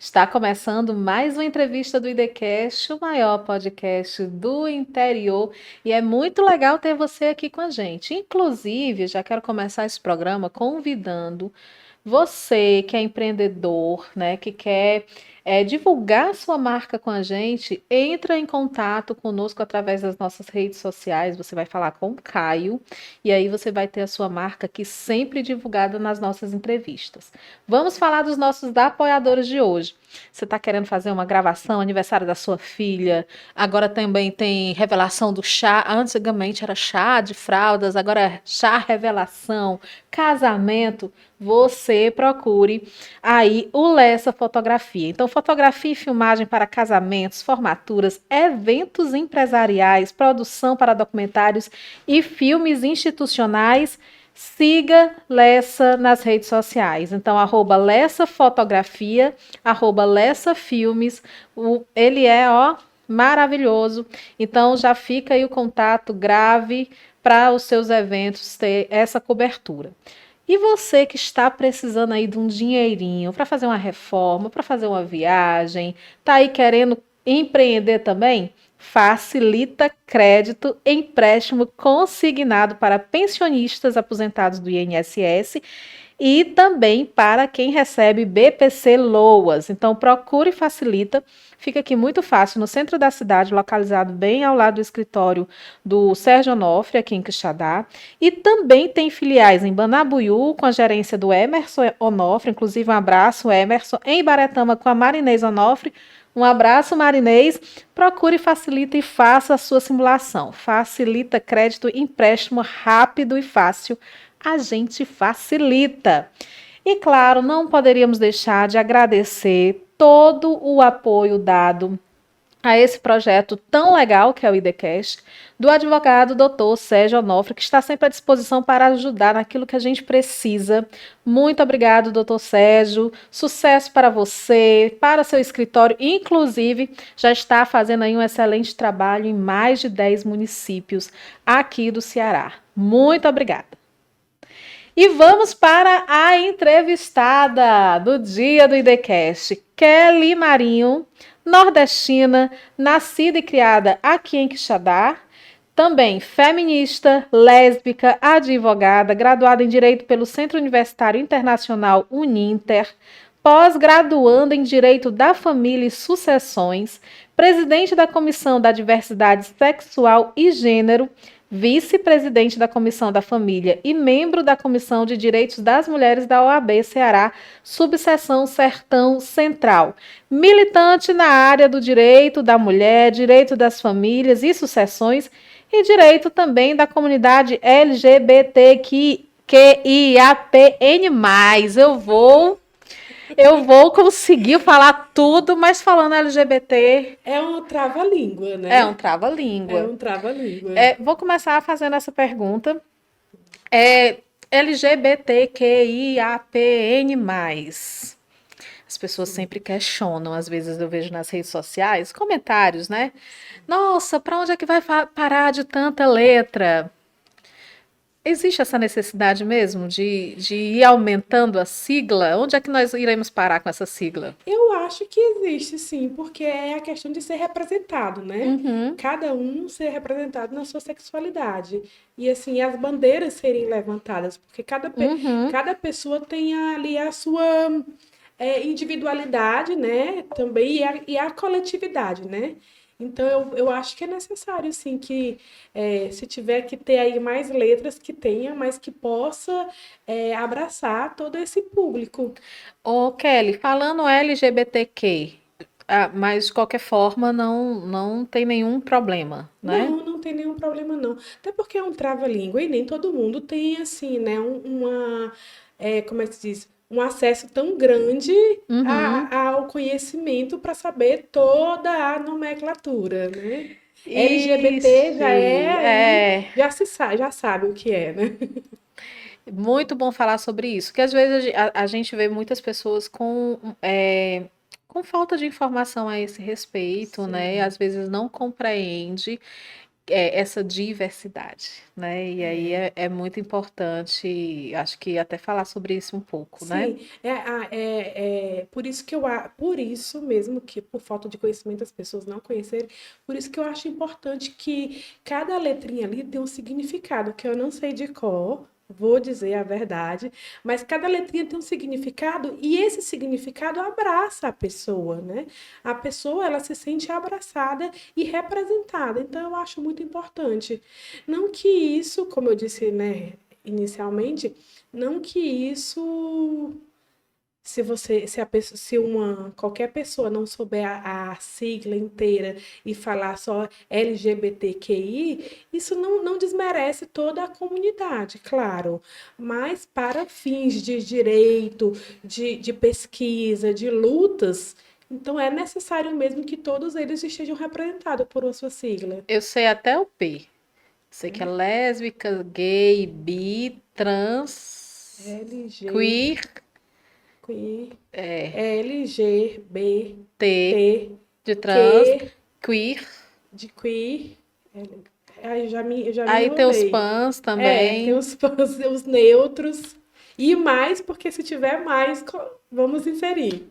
Está começando mais uma entrevista do IDCast, o maior podcast do interior, e é muito legal ter você aqui com a gente. Inclusive, já quero começar esse programa convidando você que é empreendedor, né, que quer divulgar sua marca com a gente, entra em contato conosco através das nossas redes sociais. Você vai falar com o Caio e aí você vai ter a sua marca aqui sempre divulgada nas nossas entrevistas. Vamos falar dos nossos apoiadores de hoje. Você está querendo fazer uma gravação, aniversário da sua filha, agora também tem revelação do chá. Antigamente era chá de fraldas, agora é chá revelação, casamento. Você procure aí o Lessa Fotografia. Então, fotografia e filmagem para casamentos, formaturas, eventos empresariais, produção para documentários e filmes institucionais. Siga Lessa nas redes sociais. Então, @Lessa Fotografia, @Lessa Filmes. Ele é, maravilhoso. Então, já fica aí o contato, grave para os seus eventos ter essa cobertura. E você que está precisando aí de um dinheirinho para fazer uma reforma, para fazer uma viagem, tá aí querendo empreender também? Facilita Crédito, empréstimo consignado para pensionistas aposentados do INSS e também para quem recebe BPC Loas. Então procure Facilita, fica aqui muito fácil no centro da cidade, localizado bem ao lado do escritório do Sérgio Onofre, aqui em Quixadá, e também tem filiais em Banabuiú, com a gerência do Emerson Onofre, inclusive um abraço, Emerson, em Ibaretama com a Marinês Onofre. Um abraço, Marinês. Procure Facilita e faça a sua simulação. Facilita Crédito, empréstimo rápido e fácil. A gente facilita. E claro, não poderíamos deixar de agradecer todo o apoio dado a esse projeto tão legal que é o IDCast, do advogado Dr. Sérgio Onofre, que está sempre à disposição para ajudar naquilo que a gente precisa. Muito obrigado, Dr. Sérgio. Sucesso para você, para seu escritório. Inclusive, já está fazendo aí um excelente trabalho em mais de 10 municípios aqui do Ceará. Muito obrigada. E vamos para a entrevistada do dia do IDCast, Kelly Marinho, nordestina, nascida e criada aqui em Quixadá, também feminista, lésbica, advogada, graduada em Direito pelo Centro Universitário Internacional Uninter, pós-graduando em Direito da Família e Sucessões, presidente da Comissão da Diversidade Sexual e Gênero, vice-presidente da Comissão da Família e membro da Comissão de Direitos das Mulheres da OAB Ceará, subseção Sertão Central. Militante na área do direito da mulher, direito das famílias e sucessões e direito também da comunidade LGBTQIAPN+. Eu vou conseguir falar tudo, mas falando LGBT. É um trava-língua, né? É um trava-língua. É um trava-língua. Vou começar fazendo essa pergunta. LGBTQIAPN+. As pessoas sempre questionam, às vezes eu vejo nas redes sociais, comentários, né? Nossa, para onde é que vai parar de tanta letra? Existe essa necessidade mesmo de ir aumentando a sigla? Onde é que nós iremos parar com essa sigla? Eu acho que existe, sim, porque é a questão de ser representado, né? Uhum. Cada um ser representado na sua sexualidade. E, assim, as bandeiras serem levantadas, porque cada pessoa tem ali a sua individualidade, né? Também, e a coletividade, né? Então, eu acho que é necessário, sim, que se tiver que ter aí mais letras, que tenha, mas que possa abraçar todo esse público. Ô, Kelly, falando LGBTQ, mas de qualquer forma não tem nenhum problema, né? Não, não tem nenhum problema, não. Até porque é um trava-língua e nem todo mundo tem, assim, né, como é que se diz? Um acesso tão grande Uhum. ao conhecimento para saber toda a nomenclatura, né? LGBT já é Ixi, aí, já sabe o que é, né? muito bom falar sobre isso, que às vezes a gente vê muitas pessoas com falta de informação a esse respeito, né? Sim. Às vezes não compreende. essa diversidade, né? E aí é muito importante, acho que até falar sobre isso um pouco, né? Sim, por isso que por isso mesmo que por falta de conhecimento as pessoas não conhecerem, por isso que eu acho importante que cada letrinha ali tem um significado que eu não sei de cor, vou dizer a verdade, mas cada letrinha tem um significado e esse significado abraça a pessoa, né? A pessoa ela se sente abraçada e representada, então eu acho muito importante. Não que isso, como eu disse, né, inicialmente, não que isso, se a pessoa, se uma qualquer pessoa não souber a sigla inteira e falar só LGBTQI, isso não desmerece toda a comunidade, claro. Mas para fins de direito, de pesquisa, de lutas, então é necessário mesmo que todos eles estejam representados por uma sua sigla. Eu sei até o P. Sei que é lésbica, gay, bi, trans, LG, queer, queer, é, T LGBT, de trans, Q queer. de queer. Aí eu já me Aí tem os enrolei. pans Tem também. os neutros. E mais, porque se tiver mais, vamos inserir.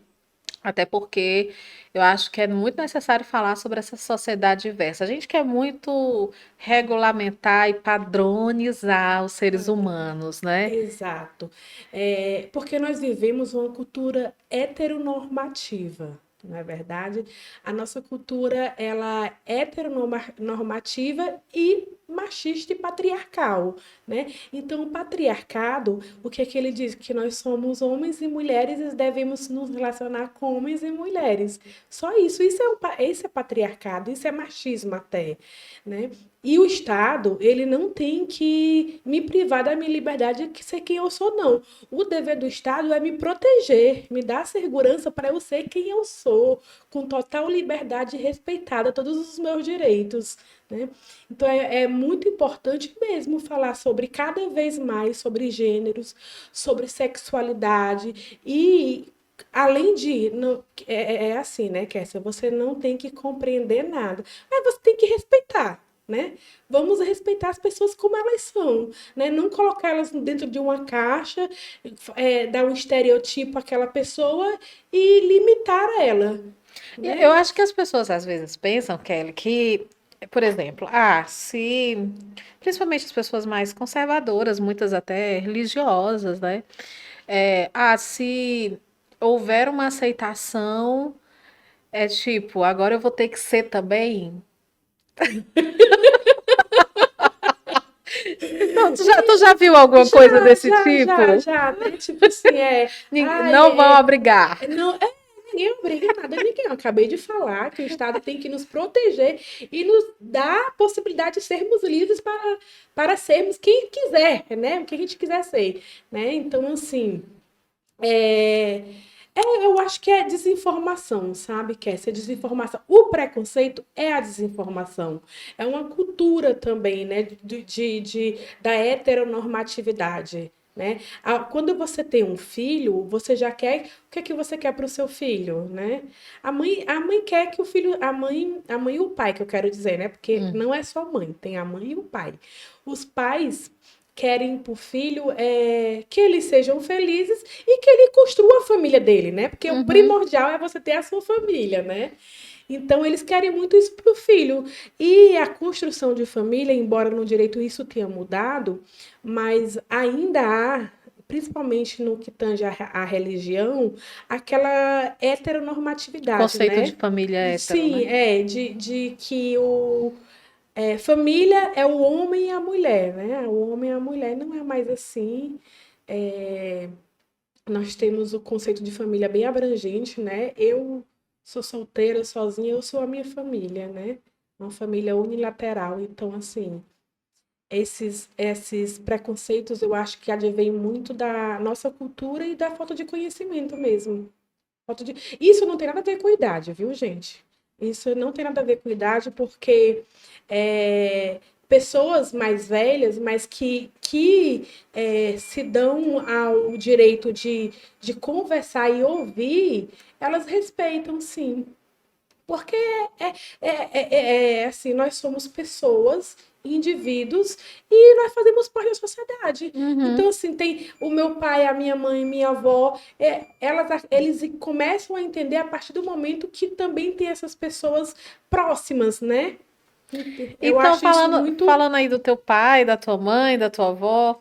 Até porque eu acho que é muito necessário falar sobre essa sociedade diversa. A gente quer muito regulamentar e padronizar os seres humanos, né? Exato. Porque nós vivemos uma cultura heteronormativa, não é verdade? A nossa cultura, ela é heteronormativa e machista e patriarcal, né? Então, o patriarcado, o que é que ele diz? Que nós somos homens e mulheres e devemos nos relacionar com homens e mulheres. Só isso. Esse é patriarcado, isso é machismo até, né? E o Estado, ele não tem que me privar da minha liberdade de ser quem eu sou, não. O dever do Estado é me proteger, me dar segurança para eu ser quem eu sou, com total liberdade e respeitada todos os meus direitos, né? Então é muito importante mesmo falar sobre cada vez mais sobre gêneros, sobre sexualidade e além de é assim, né, Kessia? Você não tem que compreender nada, mas você tem que respeitar. Né? Vamos respeitar as pessoas como elas são, né? Não colocar elas dentro de uma caixa, dar um estereotipo àquela pessoa e limitar ela, Eu né? acho que as pessoas às vezes pensam, Kelly, que, por exemplo, se principalmente as pessoas mais conservadoras, muitas até religiosas, né? Se houver uma aceitação, é tipo, agora eu vou ter que ser também. Não, tu já viu alguma coisa Já, desse já, já, tipo? já, né? Tipo assim, Não vão obrigar. não, ninguém obriga nada a ninguém. Eu acabei de falar que o Estado tem que nos proteger e nos dar a possibilidade de sermos livres para sermos quem quiser, né? O que a gente quiser ser, né? Então, assim, é, eu acho que é desinformação, sabe, Kessia? Desinformação. O preconceito é a desinformação. É uma cultura também, né, da heteronormatividade. Né? Quando você tem um filho, você já quer. O que é que você quer para o seu filho? Né? A mãe quer que o filho. A mãe e o pai, que eu quero dizer, né? Porque não é só mãe, tem a mãe e o pai. Os pais querem para o filho que eles sejam felizes e que ele construa a família dele, né? Porque o Uhum. primordial é você ter a sua família, né? Então, eles querem muito isso para o filho. E a construção de família, embora no direito isso tenha mudado, mas ainda há, principalmente no que tange à religião, aquela heteronormatividade, Conceito de né? família hétero, Sim, né? de que família é o homem e a mulher, né? O homem e a mulher não é mais assim. É, nós temos o conceito de família bem abrangente, né? Eu sou solteira, sozinha, eu sou a minha família, né? Uma família unilateral. Então, assim, esses preconceitos eu acho que advêm muito da nossa cultura e da falta de conhecimento mesmo. Isso não tem nada a ver com idade, viu, gente? Isso não tem nada a ver com idade, porque pessoas mais velhas, mas que se dão ao direito de conversar e ouvir, elas respeitam, sim. Porque assim, nós somos pessoas, indivíduos, e nós fazemos parte da sociedade. Uhum. Então, assim, tem o meu pai, a minha mãe, minha avó, eles começam a entender a partir do momento que também tem essas pessoas próximas, né? Eu Então, acho isso falando, muito. falando aí do teu pai, da tua mãe, da tua avó,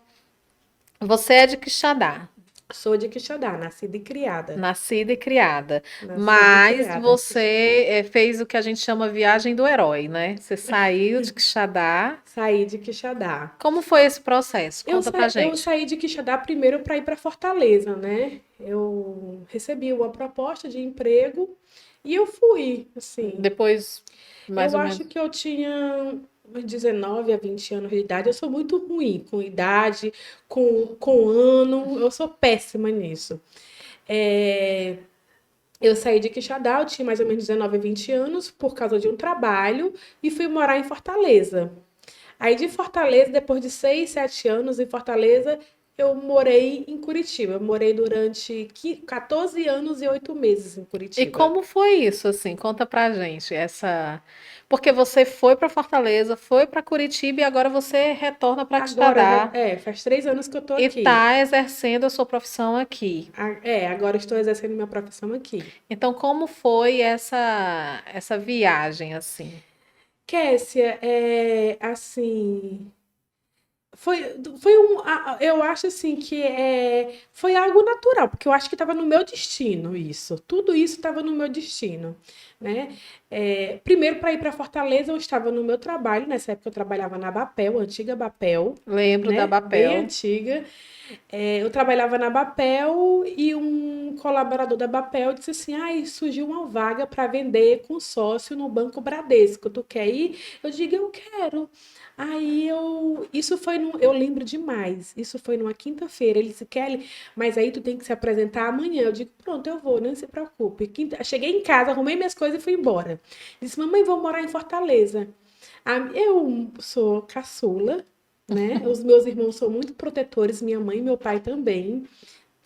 você é de Quixadá, Sou de Quixadá, nascida e criada. nascida e criada, Nascida e mas criada. você fez o que a gente chama viagem do herói, né? Você saiu de Quixadá. Saí de Quixadá. Como foi esse processo? Conta pra Eu gente. saí de Quixadá primeiro para ir para Fortaleza, né? Eu recebi uma proposta de emprego e eu fui, assim. Depois, mais Eu ou acho menos. que eu tinha uns 19 a 20 anos de idade. Eu sou muito ruim com idade, com ano. Eu sou péssima nisso. É, eu saí de Quixadá, eu tinha mais ou menos 19 a 20 anos por causa de um trabalho e fui morar em Fortaleza. Aí de Fortaleza, depois de 6, 7 anos em Fortaleza, eu morei em Curitiba. Eu morei durante 14 anos e 8 meses em E Curitiba. como foi isso, assim? Conta pra gente essa. Porque você foi para Fortaleza, foi para Curitiba e agora você retorna para Agora, Quixadá faz 3 anos que eu tô e aqui. está exercendo a sua profissão aqui. Agora estou exercendo minha profissão aqui. Então, como foi essa viagem, assim? Kessia, assim, foi eu acho assim que foi algo natural, porque eu acho que estava no meu destino isso. Tudo isso estava no meu destino, né? Primeiro, para ir para Fortaleza, eu estava no meu trabalho. Nessa época, eu trabalhava na Bapel, antiga Bapel, Lembro da né? Bem Bapel. antiga. Eu trabalhava na Bapel e um colaborador da Bapel disse assim: ah, surgiu uma vaga para vender com sócio no Banco Bradesco. Tu quer ir? Eu digo: eu quero. Isso foi eu lembro demais. Isso foi numa quinta-feira. Ele disse: Kelly, mas aí tu tem que se apresentar amanhã. Eu digo: pronto, eu vou, não se preocupe. Cheguei em casa, arrumei minhas coisas e fui embora. Disse: mamãe, vou morar em Fortaleza. Eu sou caçula, né? Os meus irmãos são muito protetores, minha mãe e meu pai também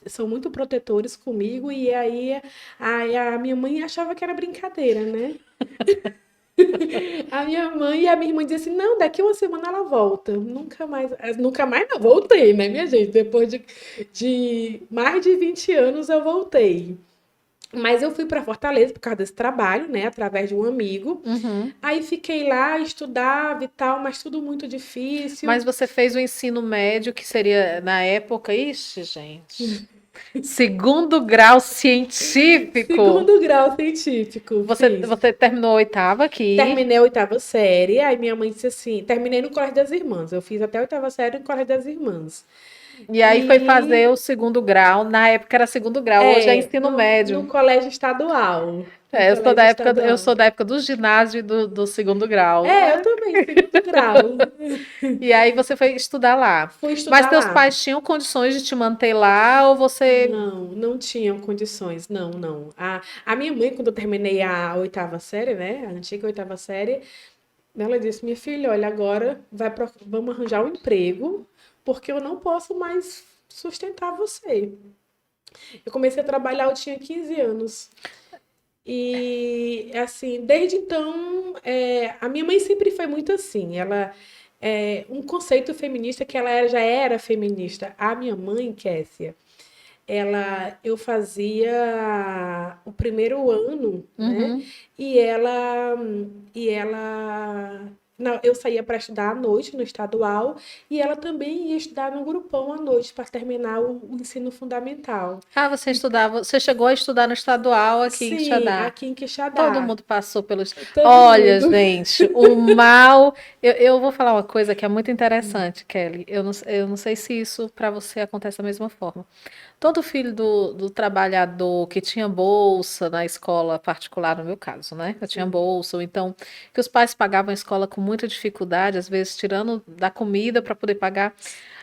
são muito protetores comigo. E aí a minha mãe achava que era brincadeira, né? A minha mãe e a minha irmã diziam assim: não, daqui uma semana ela volta. Nunca mais não voltei, né, minha gente? Depois de mais de 20 anos eu voltei. Mas eu fui para Fortaleza por causa desse trabalho, né, através de um amigo. Uhum. Aí fiquei lá, estudava e tal, mas tudo muito Mas difícil. você fez o ensino médio, que seria na época, ixi, gente. Segundo grau científico. Segundo grau científico, fiz. Você terminou a oitava aqui. Terminei a oitava série, aí minha mãe disse assim, terminei no Colégio das Irmãs. Eu fiz até a oitava série no Colégio das Irmãs. E aí foi fazer E o segundo grau. Na época era segundo grau, hoje é ensino no médio. colégio estadual. No É, colégio eu estadual. sou da época do ginásio e do segundo grau. Eu também, segundo grau. E aí você foi estudar lá. Fui Mas estudar teus lá. pais tinham condições de te manter lá ou você. Não, não tinham condições, não, não. A minha mãe, quando eu terminei a oitava série, né, a antiga oitava série, ela disse: minha filha, olha, agora vamos arranjar um emprego, porque eu não posso mais sustentar você. Eu comecei a trabalhar, eu tinha 15 anos. E, assim, desde então, a minha mãe sempre foi muito assim. Um conceito feminista que já era feminista. A minha mãe, Kessia, eu fazia o primeiro ano, né? Uhum. E ela, não, eu saía para estudar à noite no estadual e ela também ia estudar no grupão à noite para terminar o ensino fundamental. Ah, você estudava. Você chegou a estudar no estadual aqui em Sim, Quixadá. aqui em Todo Quixadá, mundo passou pelos. todo Olha, mundo. gente, o mal. Eu vou falar uma coisa que é muito interessante, Kelly. Eu não sei se isso para você acontece da mesma forma. Todo filho do trabalhador que tinha bolsa na escola particular, no meu caso, né? Eu tinha Sim, bolsa, ou então que os pais pagavam a escola com muita dificuldade, às vezes tirando da comida para poder pagar.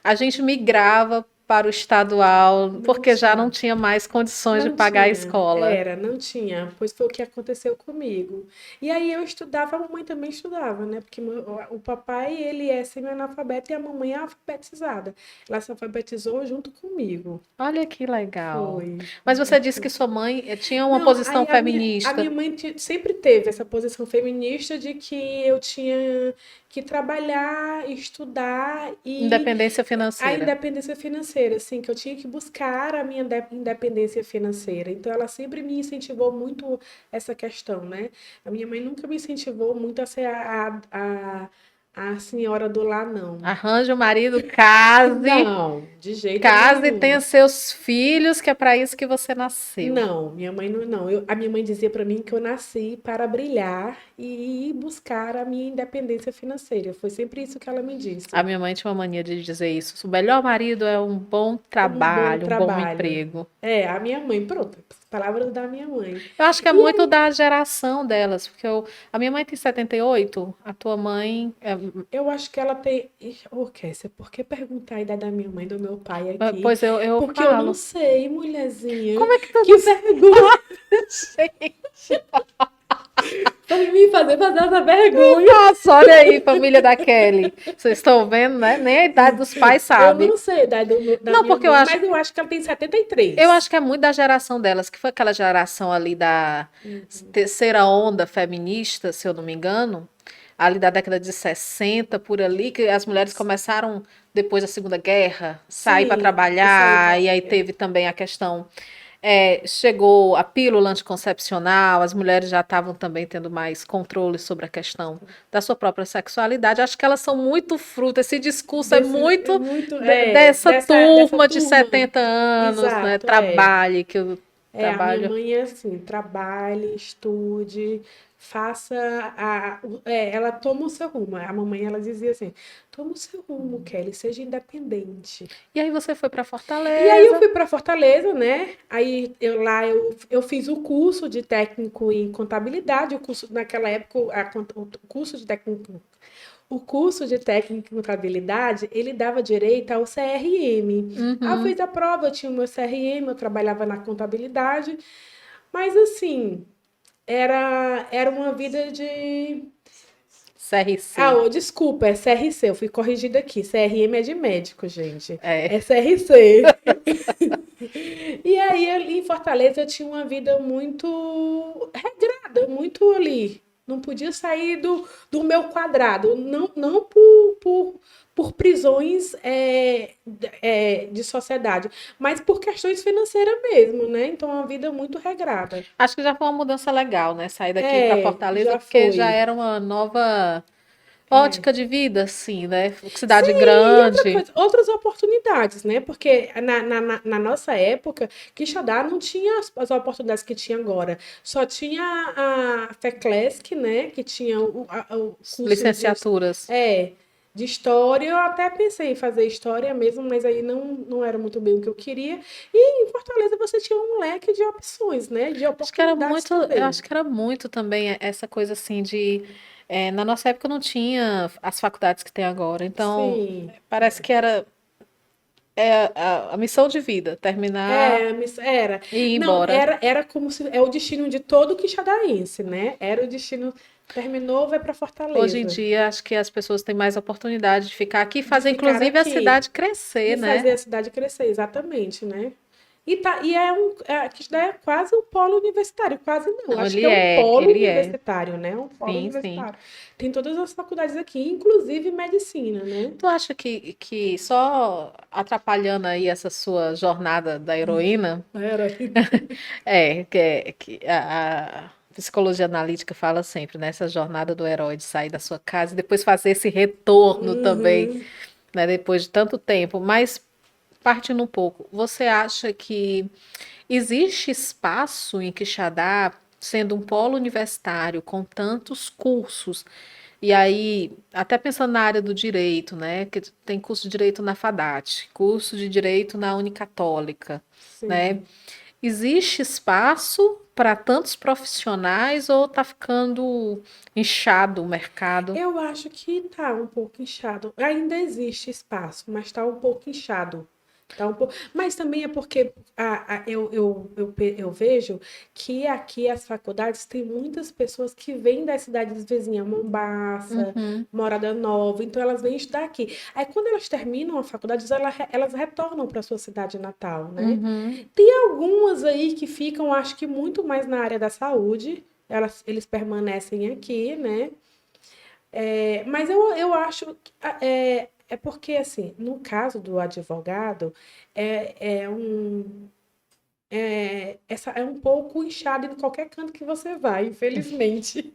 A gente migrava para o estadual, Não porque já não tinha. tinha mais condições de Não pagar a tinha, escola. não tinha, pois foi o que aconteceu comigo. E aí eu estudava, a mamãe também estudava, né? Porque o papai, ele é semi-analfabeto e a mamãe é alfabetizada. Ela se alfabetizou junto comigo. Olha que legal. Foi. Mas você disse que sua mãe tinha uma Não, posição aí a minha feminista. mãe sempre teve essa posição feminista de que eu tinha que trabalhar, estudar e Independência a financeira. independência financeira, assim, que eu tinha que buscar a minha independência financeira. Então, ela sempre me incentivou muito essa questão, né? A minha mãe nunca me incentivou muito a ser a senhora do lar, não. Arranje um marido, case, Não, de jeito case e nenhum. tenha seus filhos, que é para isso que você nasceu. Não, minha mãe não. A minha mãe dizia para mim que eu nasci para brilhar e buscar a minha independência financeira. Foi sempre isso que ela me A disse. minha mãe tinha uma mania de dizer isso. O melhor marido é um bom Um bom trabalho, um bom trabalho. emprego. É, a minha mãe, pronto, palavras da minha mãe. Eu acho que é E muito aí, da geração delas, porque a minha mãe tem 78, a tua mãe. eu acho que ela tem. Ixi, ô, Kessia, por que perguntar a idade da minha mãe e do meu pai aqui? Pois eu Porque eu não falo. sei, mulherzinha. Como é que tu Que não vergonha sei? pra me fazer essa vergonha. Nossa, olha aí, família da Kelly. Vocês estão vendo, né? Nem a idade dos pais Eu sabe. não sei a idade da Não, minha porque mãe, mas eu acho que ela tem eu 73. acho que é muito da geração delas, que foi aquela geração ali da terceira onda feminista, se eu não me engano, ali da década de 60 por ali, que as mulheres começaram depois da Segunda Guerra, sair para Sim, isso aí. trabalhar, e aí teve também a questão. Chegou a pílula anticoncepcional, as mulheres já estavam também tendo mais controle sobre a questão da sua própria sexualidade. Acho que elas são muito fruto, esse discurso é É muito muito, dessa dessa turma de turma. 70 anos, né? Exato, é. Trabalhe, que eu A minha trabalho. mãe é assim, trabalhe, estude, faça ela toma o seu rumo. A mamãe, ela dizia assim, toma o seu rumo, Kelly, seja independente. E aí você foi para E aí eu Fortaleza. fui para Fortaleza, né? Aí eu fiz o curso de técnico em contabilidade, o curso naquela época, o curso de técnico. O curso de técnico em contabilidade, ele dava direito ao CRM. Aí eu Uhum. fiz a prova, eu tinha o meu CRM, eu trabalhava na contabilidade, mas assim, era uma vida de. Ah, CRC. desculpa, é CRC, eu fui corrigida aqui. CRM é de médico, gente. É. É CRC. E aí, ali em Fortaleza, eu tinha uma vida muito regrada, muito ali. Não podia sair do meu quadrado. Não por prisões de sociedade, mas por questões financeiras mesmo, né? Então, uma vida muito regrada. Acho que já foi uma mudança legal, né? Sair daqui para Fortaleza, Já porque já foi. era uma nova ótica de vida, assim, né? Cidade Sim, e outra grande. coisa, outras oportunidades, né? Porque na nossa época, Quixadá não tinha as oportunidades que tinha agora. Só tinha a FECLESC, né? Que tinha o curso Licenciaturas. de história. Eu até pensei em fazer história mesmo, mas aí não era muito bem o que eu queria. E em Fortaleza você tinha um leque de opções, né? De Acho que era oportunidades muito, eu também. acho que era muito também essa coisa assim de, na nossa época não tinha as faculdades que tem agora, então Sim. parece que era a missão de vida, terminar Era. e ir Não, embora. era como se é o destino de todo quixadaense, né? Era o destino. Terminou, vai para Hoje em Fortaleza. dia, acho que as pessoas têm mais oportunidade de ficar aqui e De fazer, ficar inclusive, a aqui cidade crescer, e né? fazer a cidade crescer, exatamente, né? E Quixadá é quase um polo universitário, quase não. Não, Acho que é um polo ele é. universitário, né? Um polo Sim, sim. universitário. Tem todas as faculdades aqui, inclusive medicina, né? Tu acha que só atrapalhando aí essa sua jornada da heroína, Era. que a psicologia analítica fala sempre, né? Essa jornada do herói de sair da sua casa e depois fazer esse retorno também, Uhum. né? Depois de tanto tempo. Mas partindo um pouco, você acha que existe espaço em Quixadá, sendo um polo universitário com tantos cursos, e aí, até pensando na área do direito, né? Que tem curso de direito na FADAT, curso de direito na Unicatólica, né? Sim. Existe espaço para tantos profissionais ou está ficando inchado o mercado? Eu acho que tá um pouco inchado. Ainda existe espaço, mas tá um pouco inchado. Tá um pouco... Mas também é porque eu vejo que aqui as faculdades tem muitas pessoas que vêm das cidades vizinhas, Mombaça, Uhum, Morada Nova, então elas vêm estudar aqui. Aí quando elas terminam a faculdade, elas retornam para sua cidade natal, né? uhum, Tem algumas aí que ficam, acho que muito mais na área da saúde, eles permanecem aqui, né? Mas eu acho que é porque, assim, no caso do advogado, é um, é um pouco inchado em qualquer canto que você vai, infelizmente.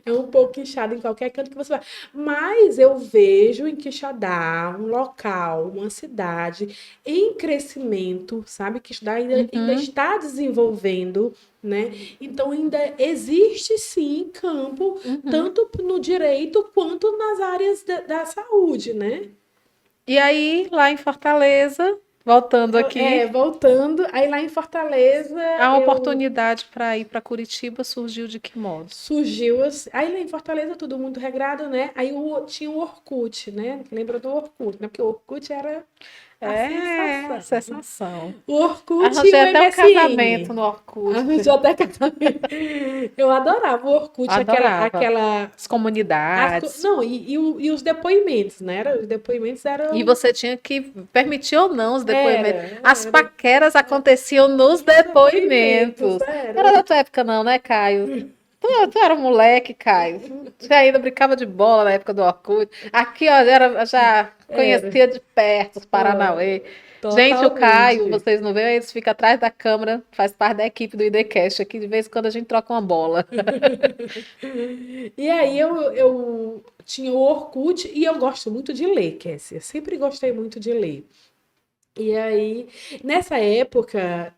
É um pouco inchado em qualquer canto que você vai. Mas eu vejo em Quixadá um local, uma cidade em crescimento, sabe? Quixadá ainda uhum, está desenvolvendo, né? Então ainda existe sim campo, uhum. tanto no direito quanto nas áreas da saúde, né? E aí, lá em Fortaleza, voltando aqui, Voltando, aí lá em Fortaleza a eu oportunidade para ir para Curitiba surgiu de que modo? surgiu. Aí lá em Fortaleza tudo muito regrado, né? Aí tinha o Orkut, né? Lembra do Orkut, né? Porque o Orkut era a É, sensação. sensação. O Orkut e Arranjei o até um casamento MSN. no Orkut. Arranjou até casamento. Eu adorava o Orkut, Adorava. As comunidades. não, e os depoimentos, né? Os depoimentos E eram. você tinha que permitir ou não os depoimentos. As Era. paqueras aconteciam nos Os depoimentos, depoimentos. Era era. da tua época, não, né, Caio? Tu era um moleque, Caio. Você ainda brincava de bola na época do Orkut. Aqui, ó, já Era. conhecia de perto os Ó, Paranauê. Gente, o Caio, totalmente. vocês não veem, eles ficam atrás da câmera, faz parte da equipe do IDCast. Aqui, de vez em quando, a gente troca uma bola. E aí eu tinha o Orkut e eu gosto muito de ler, Kessia. Sempre gostei muito de ler. E aí, nessa época,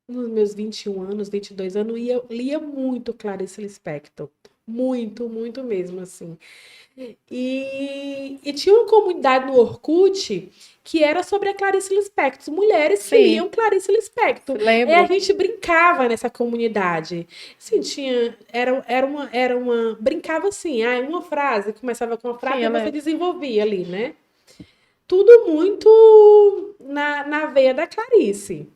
nos meus 21 anos, 22 anos, lia muito Clarice Lispector. Muito, muito mesmo, assim. E tinha uma comunidade no Orkut que era sobre a Clarice Lispector, mulheres que Sim, liam Clarice Lispector. Aí a lembro. gente brincava nessa comunidade. Assim, brincava assim, uma frase, começava com uma Sim, frase e eu você lembro. desenvolvia ali, né? Tudo muito na veia da Clarice.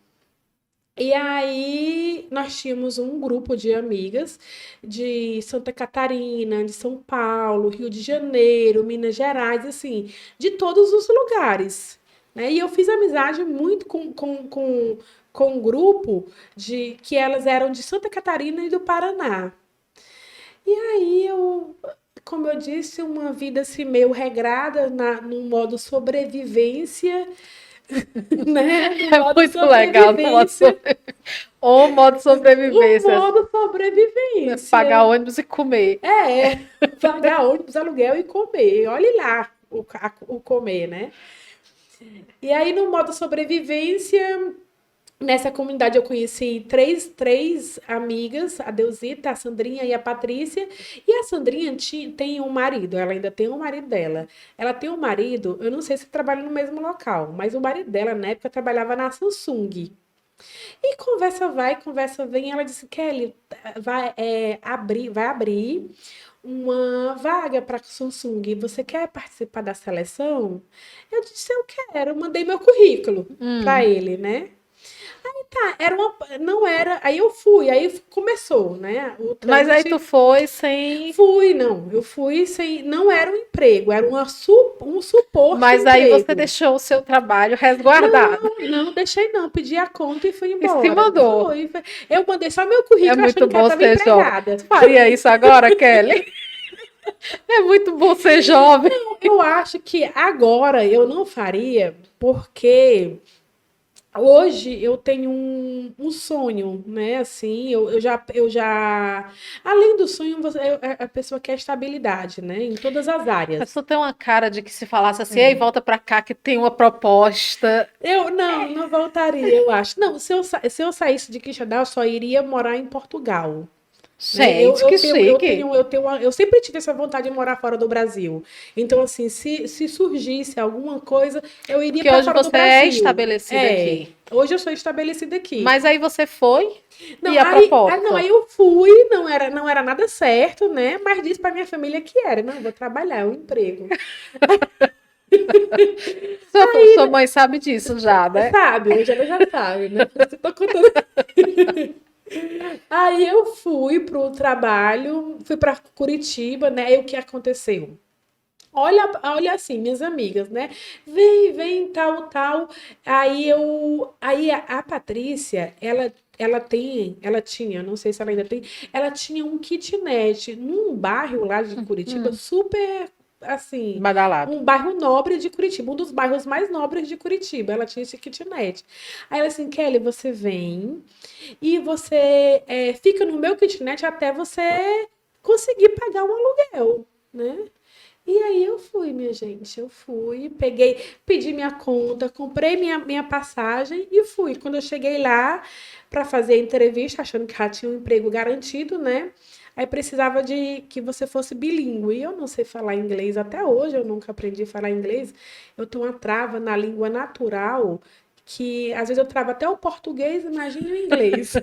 E aí nós tínhamos um grupo de amigas de Santa Catarina, de São Paulo, Rio de Janeiro, Minas Gerais, assim, de todos os lugares, né? E eu fiz amizade muito com um grupo de que elas eram de Santa Catarina e do Paraná. E aí como eu disse, uma vida assim meio regrada no modo sobrevivência, né? No É modo muito legal falar sobrevivência. sobre o modo O sobrevivência. modo sobrevivência. Pagar ônibus e comer. Pagar ônibus, aluguel e comer. Olhe lá o comer, né? E aí, no modo sobrevivência, nessa comunidade eu conheci três amigas, a Deusita, a Sandrinha e a Patrícia. E a Sandrinha tem um marido, ela ainda tem um marido dela. Ela tem um marido, eu não sei se trabalha no mesmo local, mas o marido dela, na época, trabalhava na Samsung. E conversa vai, conversa vem. Ela disse: Kelly, vai abrir uma vaga para a Samsung. Você quer participar da seleção? Eu disse: eu quero. Eu mandei meu currículo para Hum. ele, né? Tá, não era. Aí eu fui, aí começou, né? O Mas aí tu trâmite. foi sem. Fui, não. Eu fui sem. Não era um emprego, era um suposto Mas aí você emprego. deixou o seu trabalho resguardado. Não, deixei não. Pedi a conta e fui E se embora. mandou. Eu mandei só meu É currículo muito achando que ela bom estava ser jovem. empregada. Tu faria isso agora, Kelly? É muito bom ser jovem. Eu acho que agora eu não faria, porque hoje eu tenho um sonho, né? Assim, além do sonho, a pessoa quer estabilidade, né? Em todas as Mas áreas. tu tem uma cara de que se falasse assim, ei, volta pra cá que tem uma proposta. Eu não voltaria, eu acho. Não, se eu saísse de Quixadá, eu só iria morar em Portugal. Né? Gente, que chique. Eu sempre tive essa vontade de morar fora do Brasil. Então, assim, se surgisse alguma coisa, eu iria Porque para hoje fora do você é Brasil. estabelecida aqui. Hoje eu sou estabelecida aqui. Mas aí você foi Não, e a não, proposta? aí eu fui, não era nada certo, né? Mas disse para minha família que era, não, vou trabalhar, é um emprego. Sua mãe sabe disso já, né? Sabe, hoje ela já sabe, né? Você tá contando. Aí eu fui pro trabalho, fui para Curitiba, né? E o que aconteceu? Olha assim, minhas amigas, né? Vem, tal, tal. Aí a Patrícia, ela tinha, não sei se ela ainda tem, ela tinha um kitnet num bairro lá de Curitiba, super, assim, Badalado. um bairro nobre de Curitiba, um dos bairros mais nobres de Curitiba. Ela tinha esse kitnet. Aí ela assim, Kelly, você vem e você fica no meu kitnet até você conseguir pagar um aluguel, né? E aí eu fui, minha gente. Eu fui, peguei, pedi minha conta, comprei minha passagem e fui. Quando eu cheguei lá para fazer a entrevista, achando que já tinha um emprego garantido, né? Aí precisava de que você fosse bilíngue. E eu não sei falar inglês até hoje, eu nunca aprendi a falar inglês. Eu tenho uma trava na língua natural que às vezes eu travo até o português, imagine o inglês.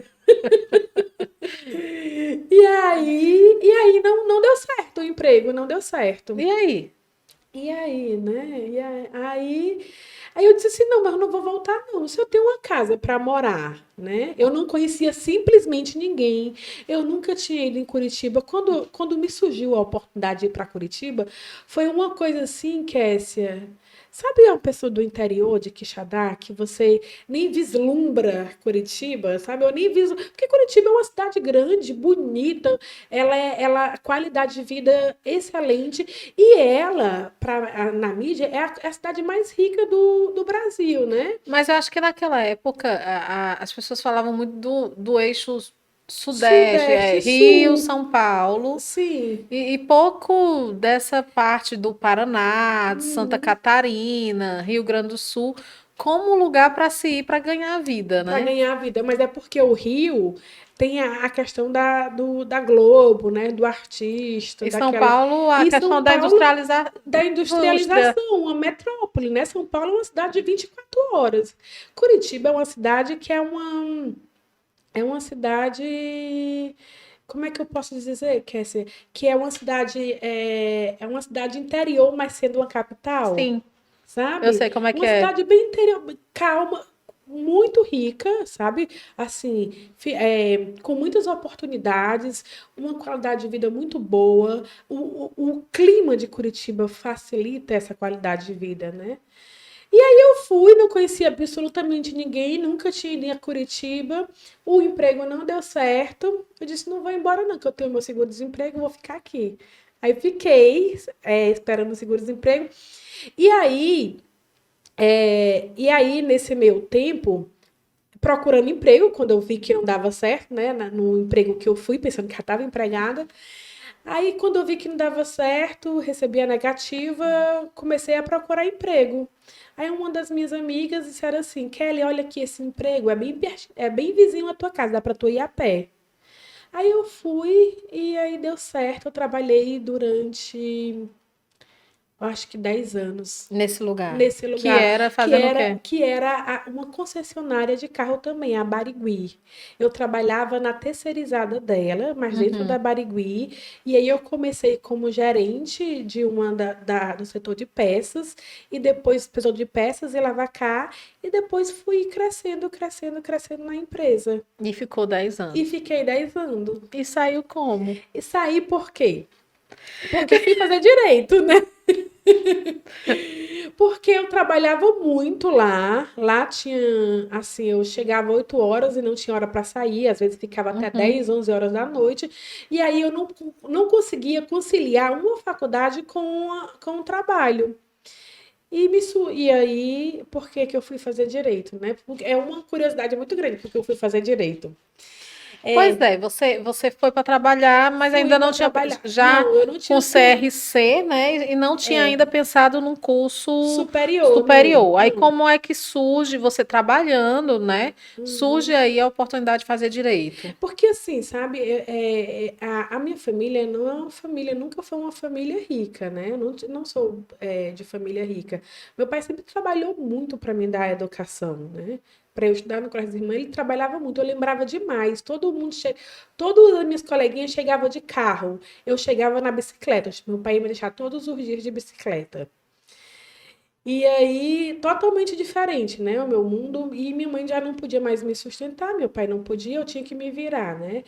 E aí não deu certo o emprego, não deu certo. E aí? E aí, né? Aí eu disse assim, não, mas eu não vou voltar não. Se eu tenho uma casa para morar, né? Eu não conhecia simplesmente ninguém. Eu nunca tinha ido em Curitiba. Quando me surgiu a oportunidade de ir para Curitiba, foi uma coisa assim, Kessia. Sabe uma pessoa do interior de Quixadá que você nem vislumbra Curitiba, sabe? Eu nem vislumbro, porque Curitiba é uma cidade grande, bonita, ela qualidade de vida excelente e ela, na mídia, é a cidade mais rica do Brasil, né? Mas eu acho que naquela época as pessoas falavam muito do eixo sudeste, Sudeste, Rio, Sul, São Paulo, sim. e pouco dessa parte do Paraná, de Santa Uhum. Catarina, Rio Grande do Sul, como lugar para se ir para ganhar a vida, Para né? ganhar a vida, mas é porque o Rio tem a questão da Globo, né? Do artista, E São daquela. Paulo, a E questão São da Paulo da indústria. industrialização, uma metrópole, né? São Paulo é uma cidade de 24 horas. Curitiba é uma cidade que é uma cidade. Como é que eu posso dizer, Kessia? Que é uma cidade interior, mas sendo uma capital, Sim, eu sabe? sei como é que Uma é. cidade bem interior, calma, muito rica, sabe? Assim, com muitas oportunidades, uma qualidade de vida muito boa. O clima de Curitiba facilita essa qualidade de vida, né? E aí eu fui, não conhecia absolutamente ninguém, nunca tinha ido a Curitiba, o emprego não deu certo. Eu disse, não vou embora não, que eu tenho meu seguro-desemprego, vou ficar aqui. Aí fiquei esperando o seguro-desemprego. E aí, nesse meio tempo, procurando emprego, quando eu vi que não dava certo, né? No emprego que eu fui, pensando que já estava empregada. Aí, quando eu vi que não dava certo, recebi a negativa, comecei a procurar emprego. Aí, uma das minhas amigas disseram assim: Kelly, olha aqui, esse emprego é bem vizinho à tua casa, dá para tu ir a pé. Aí eu fui e aí deu certo. Eu trabalhei durante, eu acho que 10 anos Nesse lugar. nesse Que lugar, era que fazendo o era quê? que era uma concessionária de carro também, a Barigui. Eu trabalhava na terceirizada dela, mas dentro da Uhum. Barigui, e aí eu comecei como gerente de uma do setor de peças, e depois setor de peças e lavacar, e depois fui crescendo, crescendo, crescendo na empresa. E ficou 10 E anos. fiquei 10 anos. E saiu como? E saí por quê? Porque fui fazer direito, né? Porque eu trabalhava muito lá. Lá tinha, assim, eu chegava 8 horas e não tinha hora para sair, às vezes ficava até Uhum. 10, 11 horas da noite. E aí eu não conseguia conciliar uma faculdade com o trabalho. E aí, por que que eu fui fazer direito, né? Porque é uma curiosidade muito grande porque eu fui fazer direito. Pois É, é, você foi para trabalhar, mas fui ainda para não tinha, trabalhar. já Não, eu não com tinha CRC, né? E não tinha ainda pensado num curso superior, não, superior. Aí não. como é que surge você trabalhando, né? Surge Uhum. aí a oportunidade de fazer direito. Porque assim, sabe, a minha família não é uma família, nunca foi uma família rica, né? Eu não sou de família rica. Meu pai sempre trabalhou muito para me dar a educação, né? Para eu estudar no colégio das irmãs, ele trabalhava muito, eu lembrava demais. Todas as minhas coleguinhas chegavam de carro, eu chegava na bicicleta. Meu pai ia me deixar todos os dias de bicicleta. E aí, totalmente diferente, né? O meu mundo. E minha mãe já não podia mais me sustentar, meu pai não podia, eu tinha que me virar, né?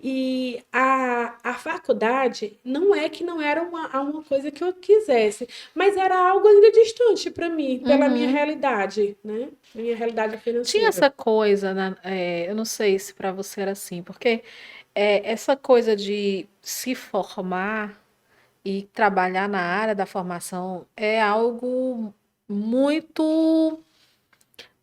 E a faculdade não é que não era uma coisa que eu quisesse, mas era algo ainda distante para mim, pela minha Uhum. realidade, né? Minha realidade Tinha financeira. essa coisa, eu não sei se para você era assim, porque essa coisa de se formar e trabalhar na área da formação é algo muito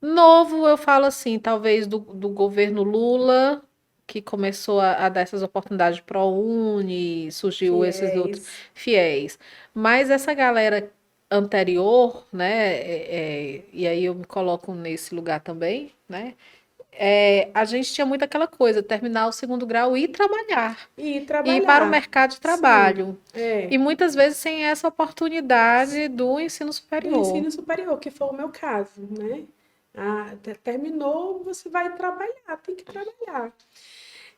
novo, eu falo assim, talvez do governo Lula, que começou a dar essas oportunidades de ProUni, surgiu esses outros Fiéis. fiéis. Mas essa galera anterior, né, e aí eu me coloco nesse lugar também, né, a gente tinha muito aquela coisa, terminar o segundo grau e trabalhar, E e ir para o trabalhar. mercado de Sim, trabalho. é. E muitas vezes sem essa oportunidade do ensino Do superior. ensino superior, que foi o meu caso, né? Terminou, você vai trabalhar, tem que trabalhar.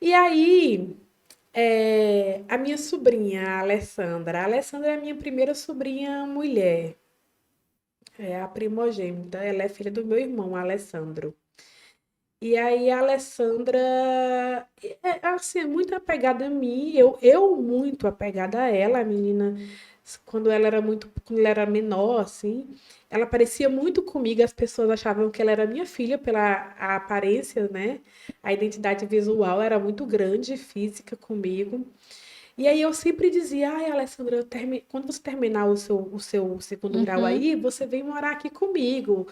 E aí, a minha sobrinha, a Alessandra é a minha primeira sobrinha mulher, é a primogênita, ela é filha do meu irmão, Alessandro. E aí a Alessandra assim, é muito apegada a mim, eu muito apegada a ela, a menina, quando ela era menor, assim, ela parecia muito comigo, as pessoas achavam que ela era minha filha pela a aparência, né? A identidade visual era muito grande, física comigo. E aí eu sempre dizia, ai, Alessandra, quando você terminar o seu segundo grau Uhum. aí, você vem morar aqui comigo.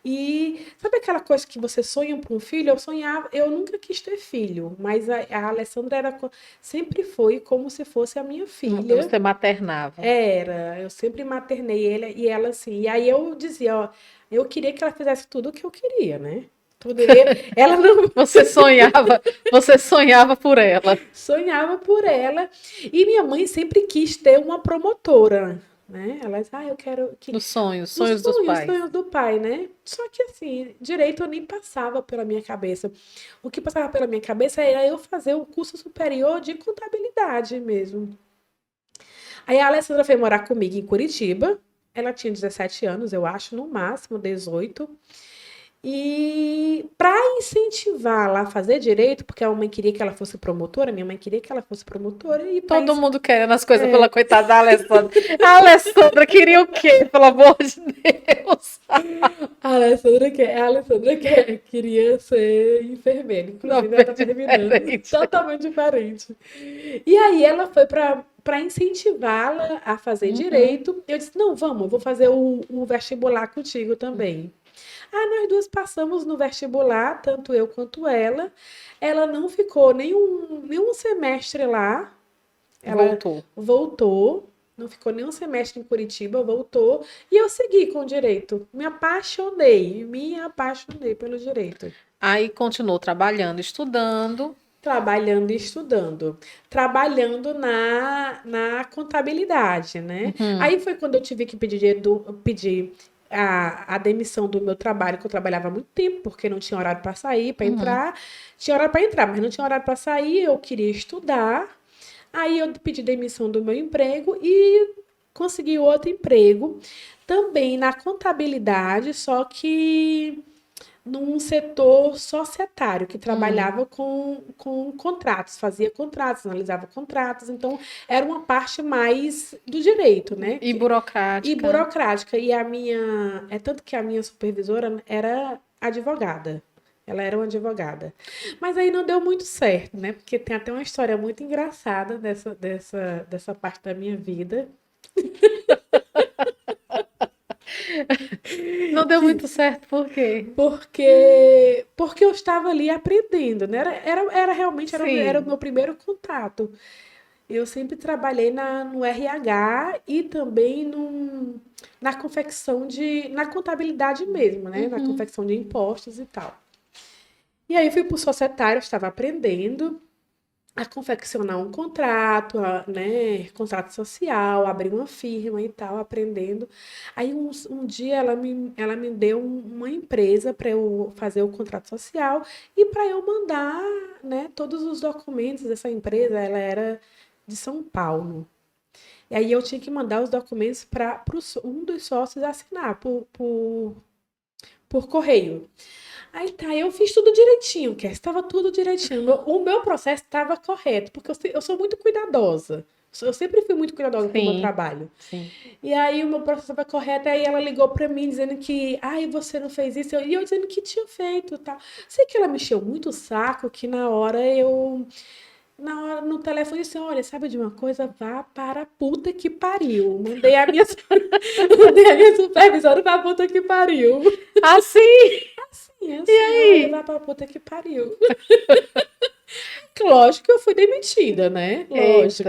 E sabe aquela coisa que você sonha para um filho? Eu sonhava, eu nunca quis ter filho, mas a Alessandra sempre foi como se fosse a minha filha. Você maternava. Era, eu sempre maternei ela e ela assim. E aí eu dizia, ó, eu queria que ela fizesse tudo o que eu queria, né? Tudo, ela não Você sonhava, você sonhava por ela. sonhava por ela. E minha mãe sempre quis ter uma promotora, né? Ela disse, eu quero que Nos sonhos, os sonhos dos sonhos, pais. sonhos do pai, né? Só que assim, direito eu nem passava pela minha cabeça. O que passava pela minha cabeça era eu fazer o curso superior de contabilidade mesmo. Aí a Alessandra foi morar comigo em Curitiba. Ela tinha 17 anos, eu acho, no máximo 18. E para incentivá-la a fazer direito, porque a mãe queria que ela fosse promotora, minha mãe queria que ela fosse promotora, e para Todo mundo querendo as coisas pela coitada da Alessandra. A Alessandra queria o quê, pelo amor de Deus? a Alessandra queria ser enfermeira, inclusive ela Super está terminando, diferente. totalmente diferente. E aí ela foi para incentivá-la a fazer Uhum. direito. Eu disse: não, vamos, eu vou fazer o vestibular contigo também. Nós duas passamos no vestibular, tanto eu quanto ela. Ela não ficou nenhum semestre lá. Ela Voltou. voltou, não ficou nenhum semestre em Curitiba, voltou. E eu segui com o direito. Me apaixonei pelo direito. Aí continuou trabalhando, estudando. Trabalhando e estudando. Trabalhando na contabilidade, né? Uhum. Aí foi quando eu tive que pedir a demissão do meu trabalho, que eu trabalhava há muito tempo, porque não tinha horário para sair, para Uhum. entrar. Tinha horário para entrar, mas não tinha horário para sair. Eu queria estudar. Aí eu pedi demissão do meu emprego e consegui outro emprego, também na contabilidade, só que num setor societário, que Hum. trabalhava com contratos, fazia contratos, analisava contratos, então era uma parte mais do direito, né? E E burocrática. burocrática. E a minha. É tanto que a minha supervisora era advogada. Ela era uma advogada. Mas aí não deu muito certo, né? Porque tem até uma história muito engraçada dessa parte da minha vida. Não deu Que, muito certo, por quê? porque eu estava ali aprendendo, né? Realmente era o Sim. meu primeiro contato. Eu sempre trabalhei no RH e também na confecção na contabilidade mesmo, né? Na Uhum. confecção de impostos e tal. E aí fui para o societário, eu estava aprendendo a confeccionar um contrato, né? Contrato social, abrir uma firma e tal, aprendendo. Aí um dia ela me deu uma empresa para eu fazer o contrato social e para eu mandar, né, todos os documentos dessa empresa. Ela era de São Paulo. E aí eu tinha que mandar os documentos para um dos sócios assinar por correio. Aí tá, eu fiz tudo direitinho, que estava tudo direitinho. O meu processo estava correto, porque eu sou muito cuidadosa. Eu sempre fui muito cuidadosa com o meu Sim, trabalho. sim. E aí o meu processo estava correto, aí ela ligou para mim dizendo que, ai, você não fez isso. E eu dizendo que tinha feito, tá. Sei que ela mexeu muito o saco, que na hora no telefone disse, olha, sabe de uma coisa? Vá para a puta que pariu. Mandei a minha supervisora pra puta que pariu. Assim, E e assim, olha, aí? vá pra puta que pariu. Lógico que eu fui demitida, né? Lógico.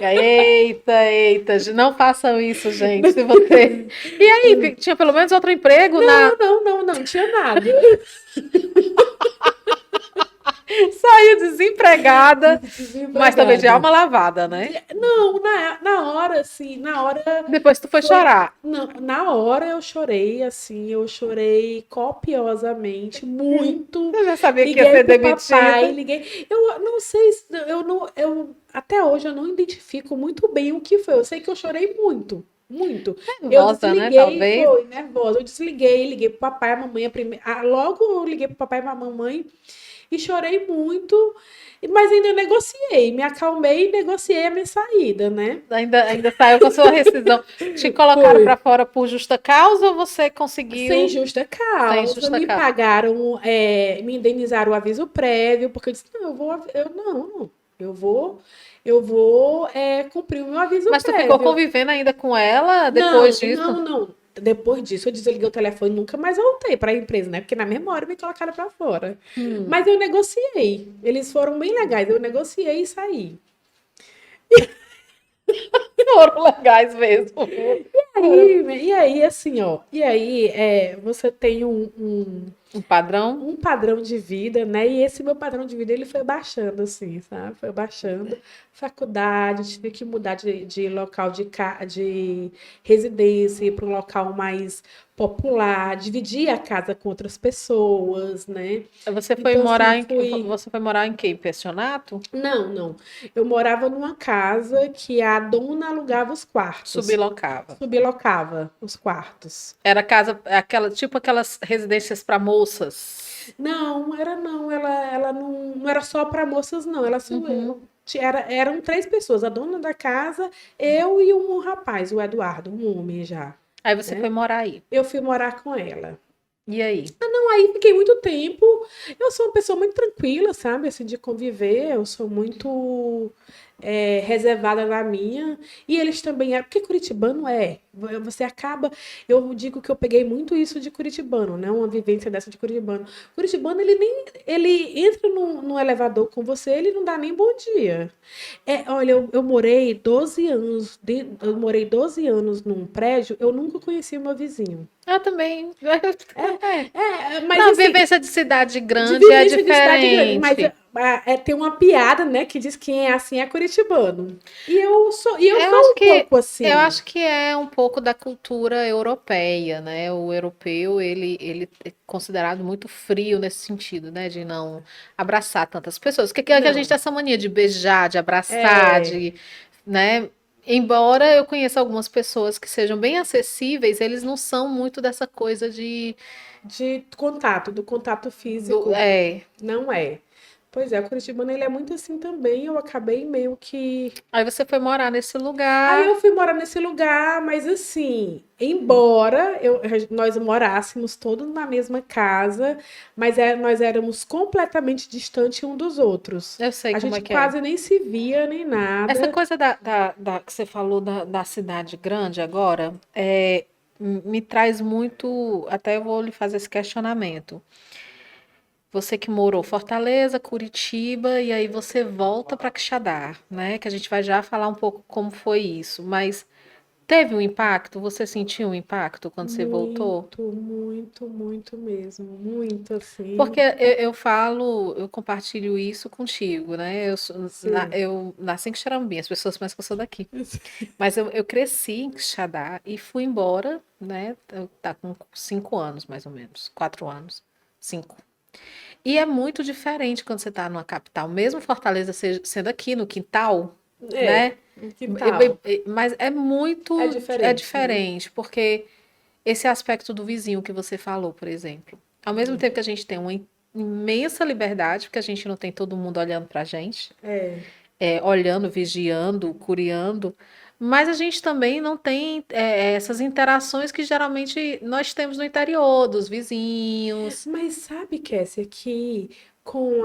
Eita, eita, não façam isso, gente. Se você. E aí, tinha pelo menos outro emprego na. Não tinha nada. Saiu desempregada, mas também de Desempregada. alma lavada, né? Não, na hora, assim, na hora Depois tu foi foi. chorar. Não, na hora eu chorei, assim, eu chorei copiosamente, muito. Eu já sabia que ia Liguei ser pro papai, demitida. liguei. Eu não sei, eu não, eu até hoje eu não identifico muito bem o que foi. Eu sei que eu chorei muito, muito. Eu Nervosa, né? desliguei, Talvez. foi nervosa. Eu desliguei, liguei pro papai, a mamãe, logo eu liguei pro papai e pra mamãe e chorei muito, mas ainda negociei, me acalmei e negociei a minha saída, né? Ainda saiu com a sua rescisão. Te colocaram Foi. para fora por justa causa ou você Sem conseguiu justa sem causa, justa me causa? pagaram, me indenizaram o aviso prévio, porque eu disse, não, eu vou cumprir o meu aviso Mas tu ficou prévio. convivendo ainda com ela depois Não, disso? não. Depois disso, eu desliguei o telefone e nunca mais voltei para a empresa, né? Porque na mesma hora me colocaram para fora. Hum, Mas eu negociei. Eles foram bem legais. Eu negociei e saí. foram legais mesmo, viu? Foram. E aí, assim, ó. E aí, você tem Um padrão? um padrão de vida, né? E esse meu padrão de vida, ele foi baixando, assim, sabe? Foi baixando. Faculdade, tive que mudar de local de residência, ir para um local mais popular, dividir a casa com outras pessoas, né? Então, assim, fui. Você foi morar em quê? Pensionato? Não. Eu morava numa casa que a dona alugava os quartos, Sublocava. sublocava os quartos. Era casa, aquela, tipo aquelas residências para moças. Não, ela não era só para moças, não. Uhum. Eram três pessoas, a dona da casa, eu e um rapaz, o Eduardo, um homem já, Aí você foi né? morar aí. Eu fui morar com ela. E aí? Não, aí fiquei muito tempo. Eu sou uma pessoa muito tranquila, sabe? Assim, de conviver. Eu sou muito reservada na minha. E eles também eram. Porque curitibano é. Você acaba. Eu digo que eu peguei muito isso de curitibano, né? Uma vivência dessa de curitibano. Curitibano, ele nem. Ele entra no elevador com você, ele não dá nem bom dia. Olha, eu morei 12 anos. Eu morei 12 anos num prédio, eu nunca conheci o meu vizinho. Eu também. É. Mas Não, assim, vivência de cidade de grande é vivência de cidade grande, mas diferente. tem uma piada, né, que diz que quem é assim é curitibano. E eu Eu sou acho um que pouco eu assim. acho que é um pouco da cultura europeia, né? O europeu, ele é considerado muito frio nesse sentido, né? De não abraçar tantas pessoas. Porque que a gente Não. tem essa mania de beijar, de abraçar, É, de, né? Embora eu conheça algumas pessoas que sejam bem acessíveis, eles não são muito dessa coisa de do contato físico, é. não é. Pois é, o curitibano ele é muito assim também. Eu acabei meio que. Aí você foi morar nesse Aí lugar. eu fui morar nesse lugar, mas assim, embora nós morássemos todos na mesma casa, mas nós éramos completamente distantes um dos outros. Eu sei A como é gente que é. quase nem se via, nem Essa nada. coisa que você falou da cidade grande agora, me traz muito. Até eu vou lhe fazer esse questionamento. Você que morou Fortaleza, Curitiba, e aí você volta para Quixadá, né? Que a gente vai já falar um pouco como foi isso. Mas teve um impacto? Você sentiu um impacto quando você voltou? Muito mesmo. Muito Porque assim. eu compartilho isso contigo, né? Sim. Eu nasci em Xarambim, as pessoas pensam que eu sou daqui. Mas eu cresci em Quixadá e fui embora, né? Tá com 5 anos, mais ou menos. 4 anos. 5. E é muito diferente quando você está numa capital, mesmo Fortaleza sendo aqui no quintal, É. né? Que tal? Mas é muito É diferente, né? diferente, porque esse aspecto do vizinho que você falou, por exemplo, ao mesmo tempo que a gente tem uma imensa liberdade, porque a gente não tem todo mundo olhando pra gente, É. olhando, vigiando, curiando, mas a gente também não tem essas interações que geralmente nós temos no interior, dos vizinhos. Mas sabe, Kessia, que com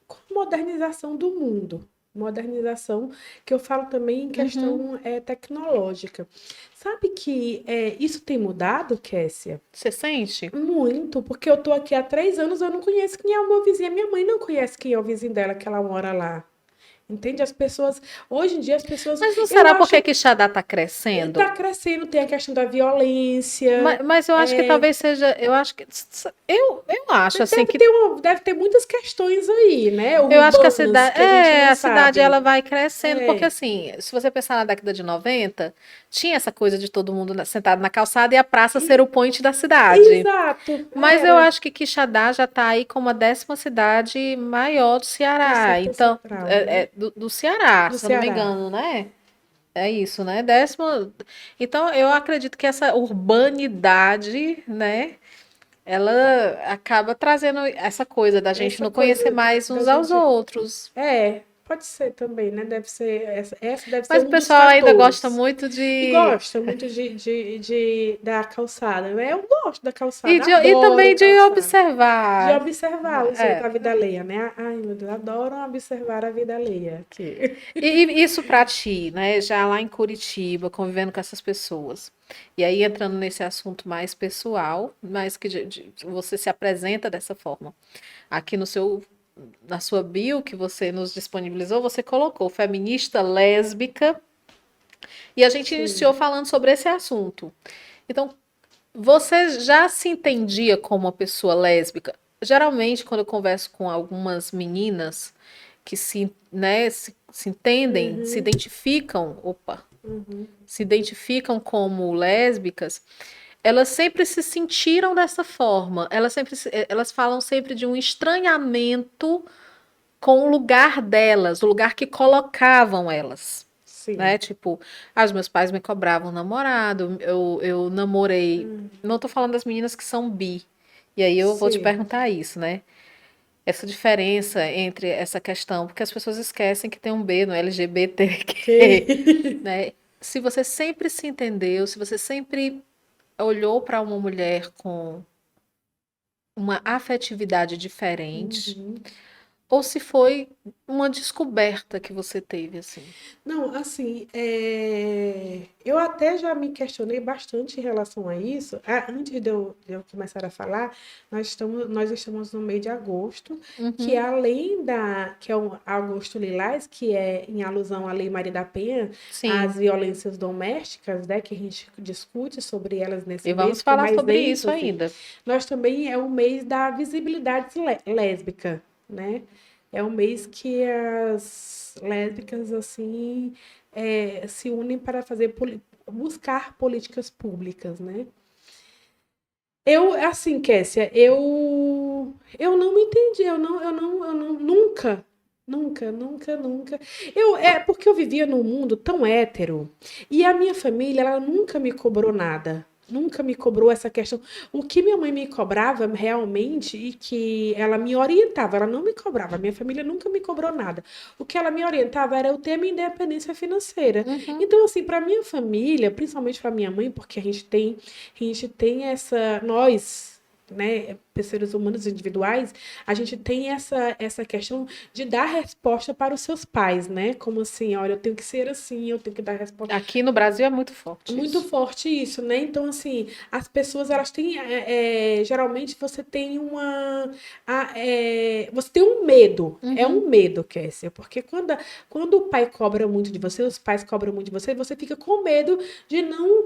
com a modernização do mundo, modernização que eu falo também em Uhum. questão tecnológica, sabe que isso tem mudado, Kessia? Você sente? Muito, porque eu tô aqui há 3 anos, eu não conheço quem é o meu vizinho, a minha mãe não conhece quem é o vizinho dela que ela mora lá. Entende? As pessoas, hoje em dia, as pessoas, Mas não eu será porque acho que Xadá está que crescendo? tá crescendo, tem a questão da violência. Mas eu acho que talvez seja. Eu acho que. Eu acho Mas assim que. deve ter muitas questões aí, né? Eu acho que a Urbanas, cidade. que a gente não A cidade sabe. ela vai crescendo, porque É, assim, se você pensar na década de 90 tinha essa coisa de todo mundo sentado na calçada e a praça ser o point da cidade. exato, Mas eu era acho que Quixadá já está aí como a 10ª cidade maior do do Ceará. setor Então, central, né? do Ceará, Do se eu não me Ceará. engano, né? É isso, né? 10º. Então, eu acredito que essa urbanidade, né? Ela acaba trazendo essa coisa da gente Essa não conhecer coisa mais da uns aos gente. outros. Pode ser também, né? Deve ser, essa deve ser Mas o um dos pessoal ainda gosta fatores. muito E de. gosta muito da calçada, né? Eu gosto da calçada, E adoro também de calçada. De observar. observar os outros, É. a vida alheia, né? Ai, meu Deus, adoram observar a vida alheia aqui. E isso para ti, né? Já lá em Curitiba, convivendo com essas pessoas. E aí entrando nesse assunto mais pessoal, mas que você se apresenta dessa forma. Aqui na sua bio que você nos disponibilizou, você colocou feminista lésbica e a gente Sim. iniciou falando sobre esse assunto. Então, você já se entendia como uma pessoa lésbica? Geralmente, quando eu converso com algumas meninas que se entendem, se Uhum, identificam, uhum. se identificam como lésbicas, elas sempre se sentiram dessa forma. Elas falam sempre de um estranhamento com o lugar delas, o lugar que colocavam elas. Né? Sim. Tipo, os meus pais me cobravam namorado, eu namorei. Não tô falando das meninas que são bi. E aí eu vou te Sim. perguntar isso, né? Essa diferença entre essa questão, porque as pessoas esquecem que tem um B no LGBTQ, Sim. né? Se você sempre se entendeu, se você sempre olhou para uma mulher com uma afetividade diferente, Uhum. ou se foi uma descoberta que você teve, assim. Não, assim, eu até já me questionei bastante em relação a isso. Antes de eu começar a falar, nós estamos no mês de agosto, que Uhum, além que é o Agosto Lilás, que é em alusão à Lei Maria da Penha, às sim. violências domésticas, né, que a gente discute sobre elas nesse E mês, vamos porque é falar mais sobre isso ênfase. ainda. Nós também é o mês da visibilidade lésbica, né? É um mês que as lésbicas, assim, se unem para buscar políticas públicas, né? Assim, Kessia, eu não me entendi, eu não, nunca. É porque eu vivia num mundo tão hétero e a minha família, ela nunca me cobrou nada. Nunca me cobrou essa questão. O que minha mãe me cobrava realmente e que ela me orientava, ela não me cobrava. Minha família nunca me cobrou nada. O que ela me orientava era eu ter minha independência financeira. Uhum. Então, assim, para minha família, principalmente para minha mãe, porque a gente tem nós, né, seres humanos individuais, a gente tem essa questão de dar resposta para os seus pais, né? Como assim, olha, eu tenho que ser assim, eu tenho que dar resposta. Aqui no Brasil é muito forte Muito isso. forte isso, né? Então, assim, as pessoas, elas têm, geralmente você tem você tem um medo, é Uhum. um medo, Kessia, porque quando o pai cobra muito de você, os pais cobram muito de você, você fica com medo de não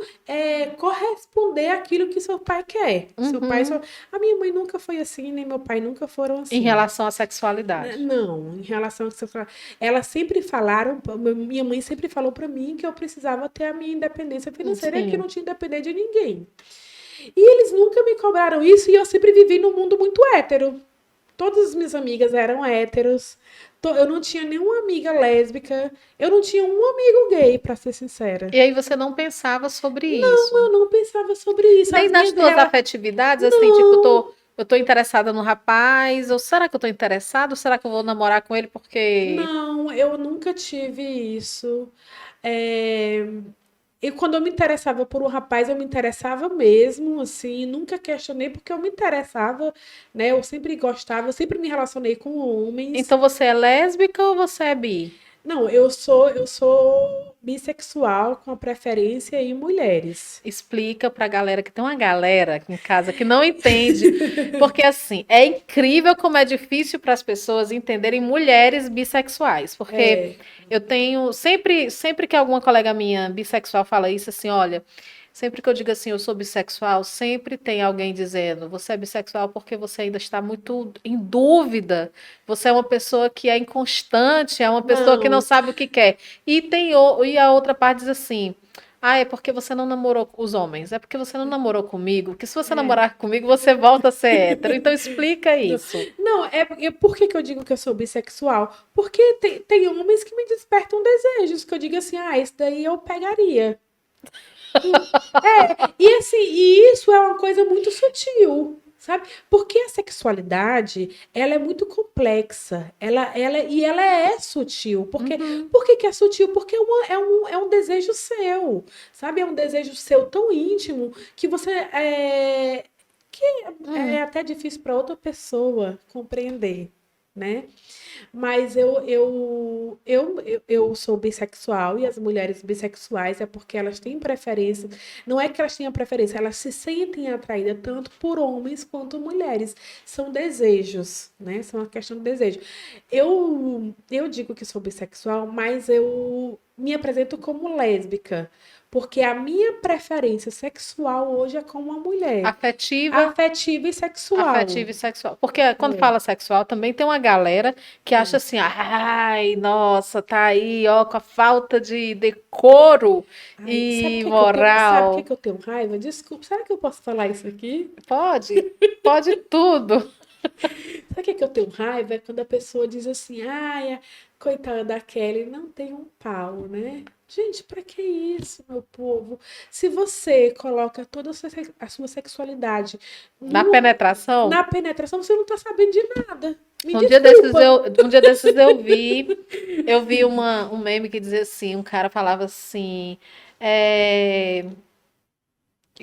corresponder àquilo que seu pai quer. Seu pai só... Uhum. A minha mãe nunca foi assim, nem meu pai nunca foram Em assim. relação à sexualidade. Não, em relação a que você fala, elas sempre falaram, minha mãe sempre falou para mim que eu precisava ter a minha independência financeira e que eu Sim. não tinha que depender de ninguém. E eles nunca me cobraram isso e eu sempre vivi num mundo muito hétero. Todas as minhas amigas eram héteros, Eu não tinha nenhuma amiga lésbica, eu não tinha um amigo gay, pra ser sincera. E aí você não pensava sobre Não, isso? eu não pensava sobre isso. Nem As nas minhas tuas relações. afetividades, assim, tipo, Não, eu tô interessada no rapaz, ou será que eu tô interessada, ou será que eu vou namorar com ele porque... não, eu nunca tive isso. É, e quando eu me interessava por um rapaz, eu me interessava mesmo, assim, nunca questionei porque eu me interessava, né? Eu sempre gostava, eu sempre me relacionei com homens. Então você é lésbica ou você é bi? Não, eu sou bissexual com a preferência em mulheres. Explica pra galera, que tem uma galera aqui em casa que não entende, porque assim, é incrível como é difícil para as pessoas entenderem mulheres bissexuais, porque É, eu tenho sempre que alguma colega minha bissexual fala isso assim, olha, sempre que eu digo assim, eu sou bissexual, sempre tem alguém dizendo, você é bissexual porque você ainda está muito em dúvida, você é uma pessoa que é inconstante, é uma pessoa que não não, sabe o que quer. E a outra parte diz assim, ah, é porque você não namorou com os homens. É porque você não namorou comigo. Que se você é, namorar comigo, você volta a ser hétero. Então explica não, isso. não, por que que eu digo que eu sou bissexual? Porque tem homens que me despertam desejos, que eu digo assim, ah, esse daí eu pegaria. E assim, e isso é uma coisa muito sutil, sabe? Porque a sexualidade, ela é muito complexa, ela é sutil. Uhum. Por que que é sutil? Porque é um desejo seu, sabe? É um desejo seu tão íntimo que que é Hum. até difícil para outra pessoa compreender, né? Mas eu sou bissexual e as mulheres bissexuais é porque elas têm preferência. Não é que elas tenham preferência, elas se sentem atraídas tanto por homens quanto mulheres. São desejos, né? São uma questão de desejo. Eu digo que sou bissexual, mas eu me apresento como lésbica, porque a minha preferência sexual hoje é com uma mulher. Afetiva, Afetiva e sexual. afetiva e sexual. Porque quando fala sexual, também tem uma galera que acha É. assim, ai, nossa, tá aí, ó, com a falta de decoro Ai, e moral. sabe que eu tenho raiva? Desculpa, será que eu posso falar isso aqui? Pode, pode tudo. Sabe que eu tenho raiva? É quando a pessoa diz assim, ai, coitada da Kelly, não tem um pau, né? Gente, pra que isso, meu povo? Se você coloca toda a sua sexualidade Na no, penetração, na penetração, você não tá sabendo de nada. Me desculpa. um dia desses eu vi um meme que dizia assim, um cara falava assim, é,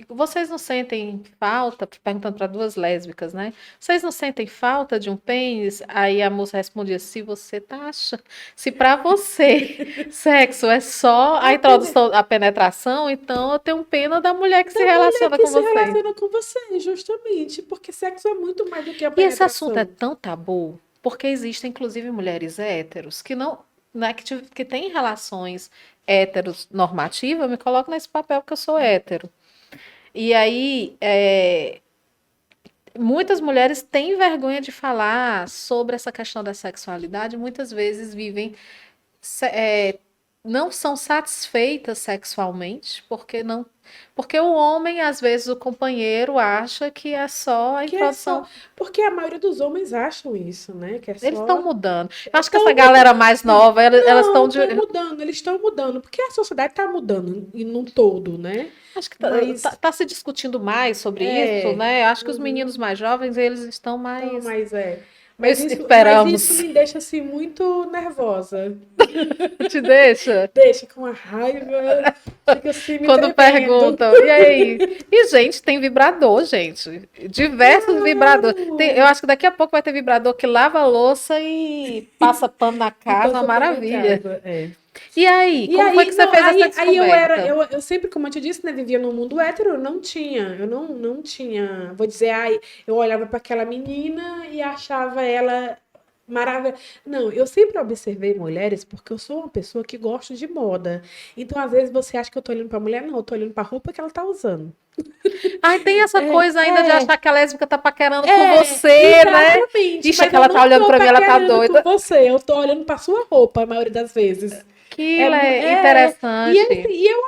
vocês não sentem falta, perguntando para duas lésbicas, né? Vocês não sentem falta de um pênis? Aí a moça respondia, se você tá achando, se para você sexo é só a Apenas introdução, a penetração, então eu tenho pena da mulher que se da mulher relaciona que com se você. relaciona com você, justamente, porque sexo é muito mais do que a E esse assunto é penetração. tão tabu, porque existem inclusive mulheres héteros que não, né, que têm relações héteros normativas, eu me coloco nesse papel porque eu sou hétero. E aí, muitas mulheres têm vergonha de falar sobre essa questão da sexualidade, muitas vezes vivem, não são satisfeitas sexualmente, porque o homem, às vezes, o companheiro acha que é só a Que é só. introdução. Porque a maioria dos homens acham isso, né? Que é Eles estão só. mudando. Eu acho que essa Estão galera mudando. mais nova, elas estão Não, de. estão mudando, eles estão mudando. Porque a sociedade está mudando e num todo, né? Acho que Mas. tá se discutindo mais sobre isso, É. né? Eu acho que os Uhum, meninos mais jovens, eles estão então, mais. mas é. Mas isso Esperamos. me deixa assim muito nervosa. Te deixa? Deixa com a raiva, fica assim me Quando tremendo. perguntam, e aí? E, gente, tem vibrador, gente. Diversos vibradores. Eu Claro! acho que daqui a pouco vai ter vibrador que lava a louça e passa pano na E casa, uma passa pano na maravilha. casa. É. E aí, E como foi aí, que você não, fez essa aí descoberta? eu sempre, como eu te disse, né, vivia num mundo hétero, eu não tinha, vou dizer, ai, eu olhava para aquela menina e achava ela maravilhosa. Não, eu sempre observei mulheres porque eu sou uma pessoa que gosta de moda. Então, às vezes você acha que eu tô olhando para mulher, não, eu tô olhando para a roupa que ela tá usando. Ai, tem essa É, coisa ainda de é, achar que a lésbica tá paquerando com você, né? exatamente, Ixi, mas aquela eu tá não olhando tô pra mim, ela tá paquerando com doida. você, eu tô olhando para sua roupa a maioria das vezes. Que É, é e interessante. eu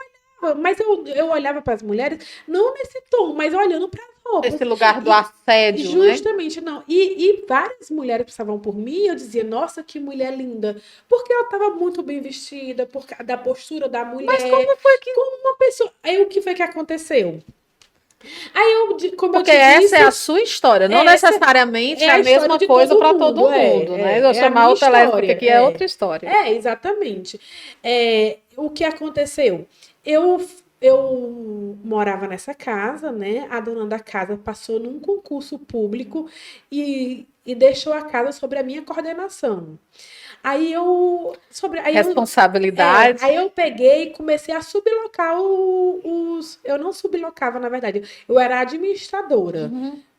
mas eu olhava para as mulheres, não nesse tom, mas olhando para as roupas. Esse lugar do assédio, justamente, né? Não. E várias mulheres passavam por mim e eu dizia, nossa, que mulher linda. Porque ela estava muito bem vestida, por causa da postura da mulher. Mas como foi que... Como uma pessoa... Aí o que foi que aconteceu? Aí como Porque eu te essa disse, é a sua história, não necessariamente é a mesma coisa para todo mundo, né? Eu chamar outra lésbica aqui é outra história. Exatamente. O que aconteceu? Eu morava nessa casa, né? A dona da casa passou num concurso público e deixou a casa sobre a minha coordenação. Responsabilidade. Aí eu peguei e comecei a sublocar os. Eu não sublocava, na verdade, eu era administradora.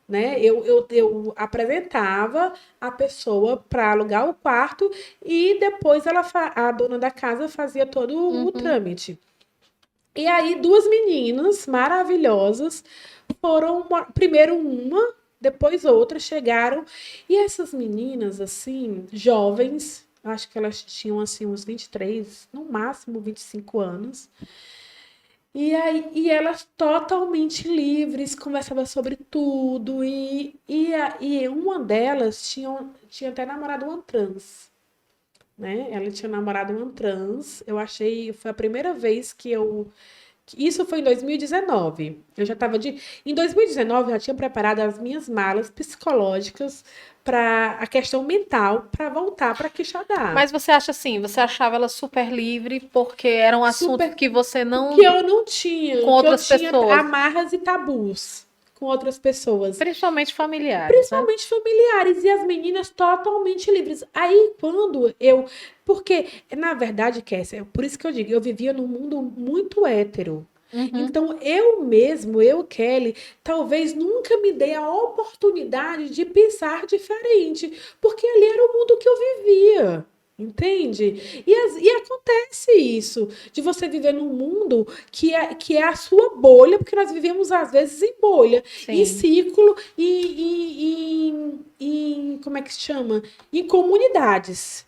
Né? Eu apresentava a pessoa para alugar o quarto e depois a dona da casa fazia todo o trâmite. E aí, duas meninas maravilhosas foram, primeiro uma, depois outra, chegaram. E essas meninas, assim, jovens, acho que elas tinham, assim, uns 23, no máximo 25 anos. E elas totalmente livres, conversavam sobre tudo. E uma delas tinha até namorado uma trans. Né? Ela tinha namorado uma trans. Eu achei, foi a primeira vez que eu. Isso foi em 2019. Eu já estava Em 2019, eu já tinha preparado as minhas malas psicológicas para a questão mental para voltar para Quixadá. Mas você acha assim, você achava ela super livre porque era um assunto que você não... Que eu não tinha. Com outras pessoas. Amarras e tabus com outras pessoas. Principalmente familiares. Principalmente familiares. E as meninas totalmente livres. Aí, quando eu... Porque, na verdade, Kessia, por isso que eu digo, eu vivia num mundo muito hétero. Então, eu, Kelly, talvez nunca me dei a oportunidade de pensar diferente. Porque ali era o mundo que eu vivia. Entende? E acontece isso, de você viver num mundo que é a sua bolha, porque nós vivemos às vezes em bolha, em ciclo, como é que se chama? Em comunidades.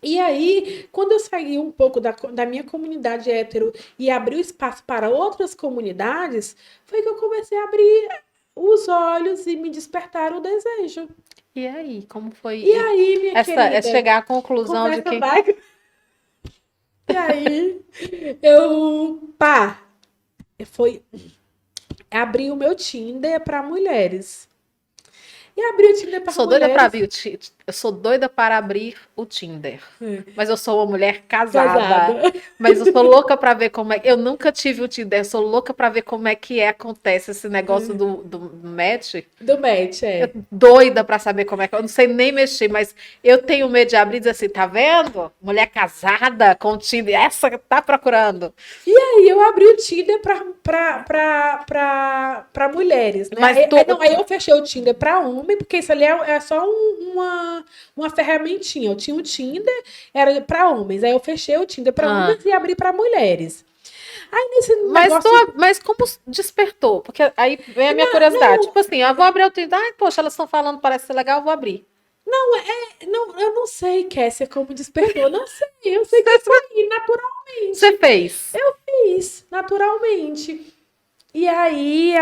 E aí, quando eu saí um pouco da minha comunidade hétero e abri o espaço para outras comunidades, foi que eu comecei a abrir os olhos e me despertar o desejo. E aí, como foi? E aí, minha querida? É chegar à conclusão de que... E aí, abri o meu Tinder para mulheres. E abri o Tinder para mulheres. Eu sou doida para abrir o Tinder. Mas eu sou uma mulher casada. Mas eu sou louca para ver como é. Eu nunca tive o Tinder. Eu sou louca para ver como é que acontece esse negócio do match. Do match, Eu doida para saber como é que. Eu não sei nem mexer, mas eu tenho medo de abrir e dizer assim, tá vendo? Mulher casada com o Tinder. Essa que tá procurando. E aí eu abri o Tinder para mulheres, né? Mas aí eu fechei o Tinder para homem, porque isso ali é só uma ferramentinha. Eu tinha o Tinder, era para homens. Aí eu fechei o Tinder para homens e abri para mulheres. Aí nesse negócio... Mas como despertou? Porque aí vem a minha curiosidade. Tipo assim, eu vou abrir o Tinder. Ai, poxa, elas estão falando, parece ser legal, eu vou abrir. Não, eu não sei, Kessia, como despertou. Não sei, eu sei que foi naturalmente. Você fez? Eu fiz, naturalmente. E aí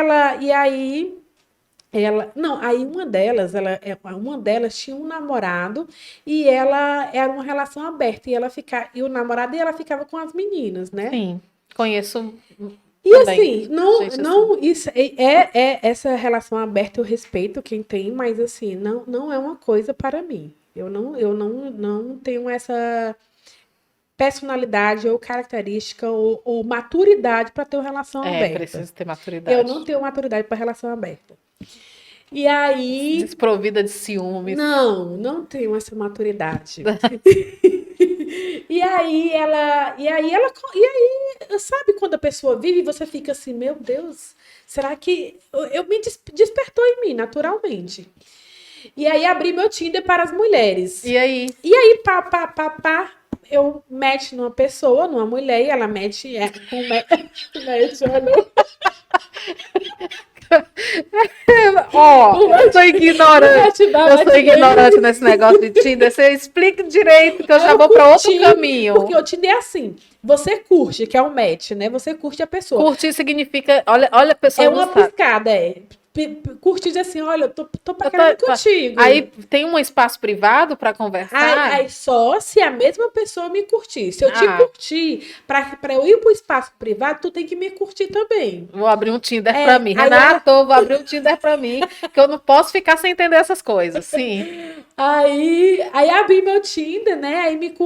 uma delas tinha um namorado e ela era uma relação aberta e o namorado e ela ficava com as meninas, né? Sim, conheço. E também, assim, isso essa relação aberta eu respeito quem tem, mas assim, não é uma coisa para mim. Eu não tenho essa personalidade ou característica ou maturidade para ter uma relação aberta. Precisa ter maturidade. Eu não tenho maturidade para relação aberta. E aí... Desprovida de ciúmes. Não tenho essa maturidade. E aí, sabe quando a pessoa vive e você fica assim, meu Deus, será que... despertou em mim, naturalmente. E aí, abri meu Tinder para as mulheres. E aí? Eu match numa pessoa, numa mulher, e ela match Ó, eu sou ignorante. Eu sou ignorante Ele- nesse negócio de Tinder. Você explica direito que eu Aí já eu vou para outro curti, caminho. porque o Tinder é assim, você curte, que é o match, né? Você curte a pessoa. Curtir significa, olha, olha a pessoa É não uma sabe. piscada, é. Curtir diz assim, olha, eu tô Eu paquerando tô- Aí contigo. tem um espaço privado para conversar? Aí só se a mesma pessoa me curtir. Se eu te Ah, curtir, pra eu ir pro espaço privado, tu tem que me curtir também. vou abrir um Tinder para É, mim. aí ela, Renato, vou abrir um Tinder para mim, que eu não posso ficar sem entender essas coisas. Sim. aí abri meu Tinder, né?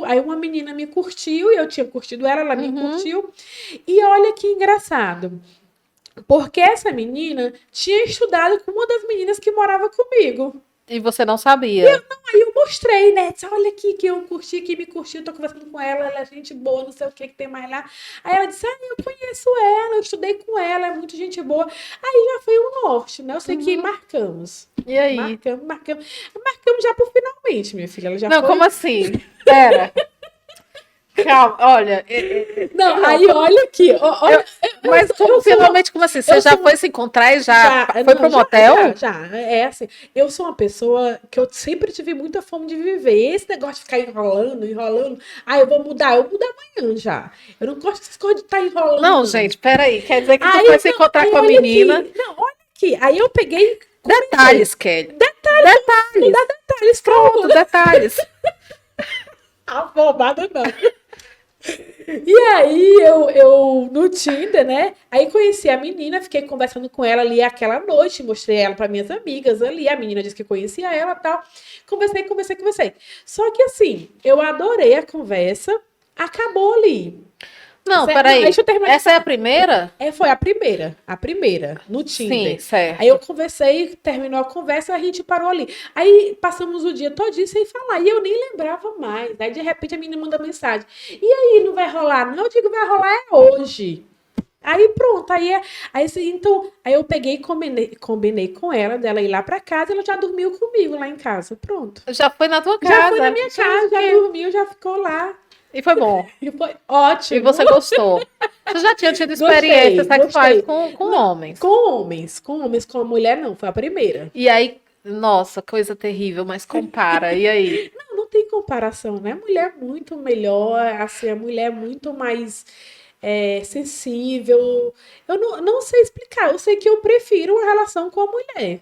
Aí uma menina me curtiu, e eu tinha curtido ela, ela me Uhum. curtiu. E olha que engraçado. Porque essa menina tinha estudado com uma das meninas que morava comigo. E você não sabia. Aí eu mostrei, né? Disse, olha aqui que eu curti, que me curtiu, tô conversando com ela, ela é gente boa, não sei o que que tem mais lá. Aí ela disse, eu conheço ela, eu estudei com ela, é muito gente boa. Aí já foi o norte, né? Eu sei que Uhum. marcamos. E aí? Marcamos já por finalmente, minha filha. Ela já Não, como foi. assim? Pera. Calma, olha. Não, Não, aí olha aqui, eu- olha, mas como, eu sou uma, finalmente, como assim? Você eu já sou foi uma, se encontrar e já já, foi não, pro motel? já. É assim, eu sou uma pessoa que eu sempre tive muita fome de viver. Esse negócio de ficar enrolando. Eu vou mudar, eu mudo amanhã já. Eu não gosto dessas coisas de estar enrolando, Não, não. gente, peraí. Quer dizer que tu foi Aí, se não, encontrar aí com a olha menina? aqui. Não, olha aqui. Aí eu peguei e comentei. Detalhes, Kelly. Detalhes, vamos Detalhes. dar detalhes, Pronto, calma. detalhes. Afobada não. E aí eu no Tinder, né? Aí conheci a menina, fiquei conversando com ela ali aquela noite, mostrei ela para minhas amigas ali, a menina disse que conhecia ela e tal. Conversei. Só que assim, eu adorei a conversa, acabou ali. Não, Não, peraí. deixa eu terminar de Essa é a falar. primeira? Foi a primeira, no Sim, Tinder. Aí eu certo. conversei, terminou a conversa, a gente parou ali. Aí passamos o dia todinho sem falar, e eu nem lembrava mais. Aí de repente a menina manda mensagem: e aí, não vai rolar? Não, eu digo, vai rolar é hoje. Aí pronto, aí eu peguei e combinei com ela, dela ir lá pra casa, ela já dormiu comigo lá em casa, pronto. Já foi na tua Já foi na casa. minha casa, já dormiu, já ficou lá. E foi bom. E foi E ótimo. você gostou. Você já tinha tido experiências Gostei, sexuais gostei. com Não, homens. com homens, com a mulher não, foi a primeira. E aí, nossa, coisa terrível, mas compara. E aí? Não tem comparação, né? A mulher é muito melhor, assim, a mulher é muito mais sensível. Eu não sei explicar, eu sei que eu prefiro a relação com a mulher.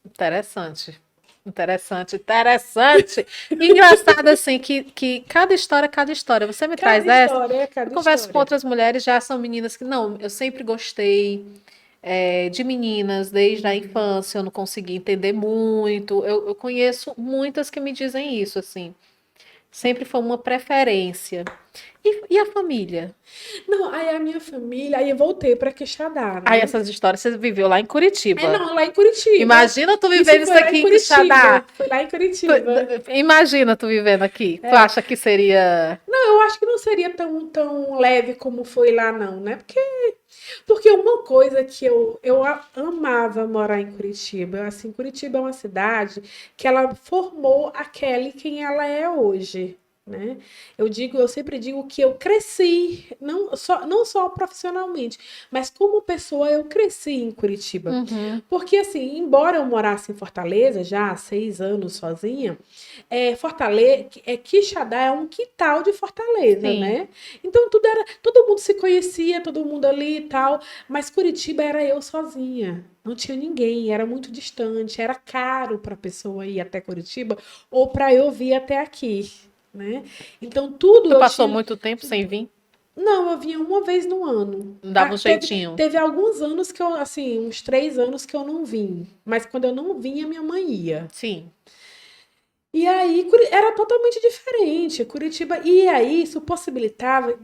Interessante. Interessante, interessante. Engraçado assim que cada história é cada história. Você me traz Cada essa. história é Eu cada converso com história. outras mulheres, já são meninas que não, eu sempre gostei de meninas desde a infância, eu não consegui entender muito. Eu conheço muitas que me dizem isso, assim. Sempre foi uma preferência. E a família? Não, aí a minha família, aí eu voltei para Quixadá, Aí né? essas histórias você viveu lá em Curitiba. Não, lá em Curitiba. Imagina tu Isso vivendo isso foi lá em aqui em Curitiba. Quixadá. Foi lá em Curitiba. Imagina tu vivendo aqui. Tu acha que seria. Não, eu acho que não seria tão leve como foi lá, não, né? Porque uma coisa que eu amava morar em Curitiba, assim, Curitiba é uma cidade que ela formou a Kelly quem ela é hoje, né? Eu sempre digo que eu cresci, não só profissionalmente, mas como pessoa eu cresci em Curitiba. Uhum, Porque, assim, embora eu morasse em Fortaleza já há 6 anos sozinha, Fortaleza, Quixadá é um quintal de Fortaleza, sim. né? Então todo mundo se conhecia, todo mundo ali e tal, mas Curitiba era eu sozinha. Não tinha ninguém, era muito distante, era caro para a pessoa ir até Curitiba ou para eu vir até aqui, né? Então tudo Tu eu passou tinha. muito tempo sem vir? Não, eu vinha uma vez no ano. Não dava um Teve, jeitinho. teve alguns anos que eu, assim, uns 3 anos que eu não vim. Mas quando eu não vinha, minha mãe ia. Sim. E aí era totalmente diferente, Curitiba. E aí isso possibilitava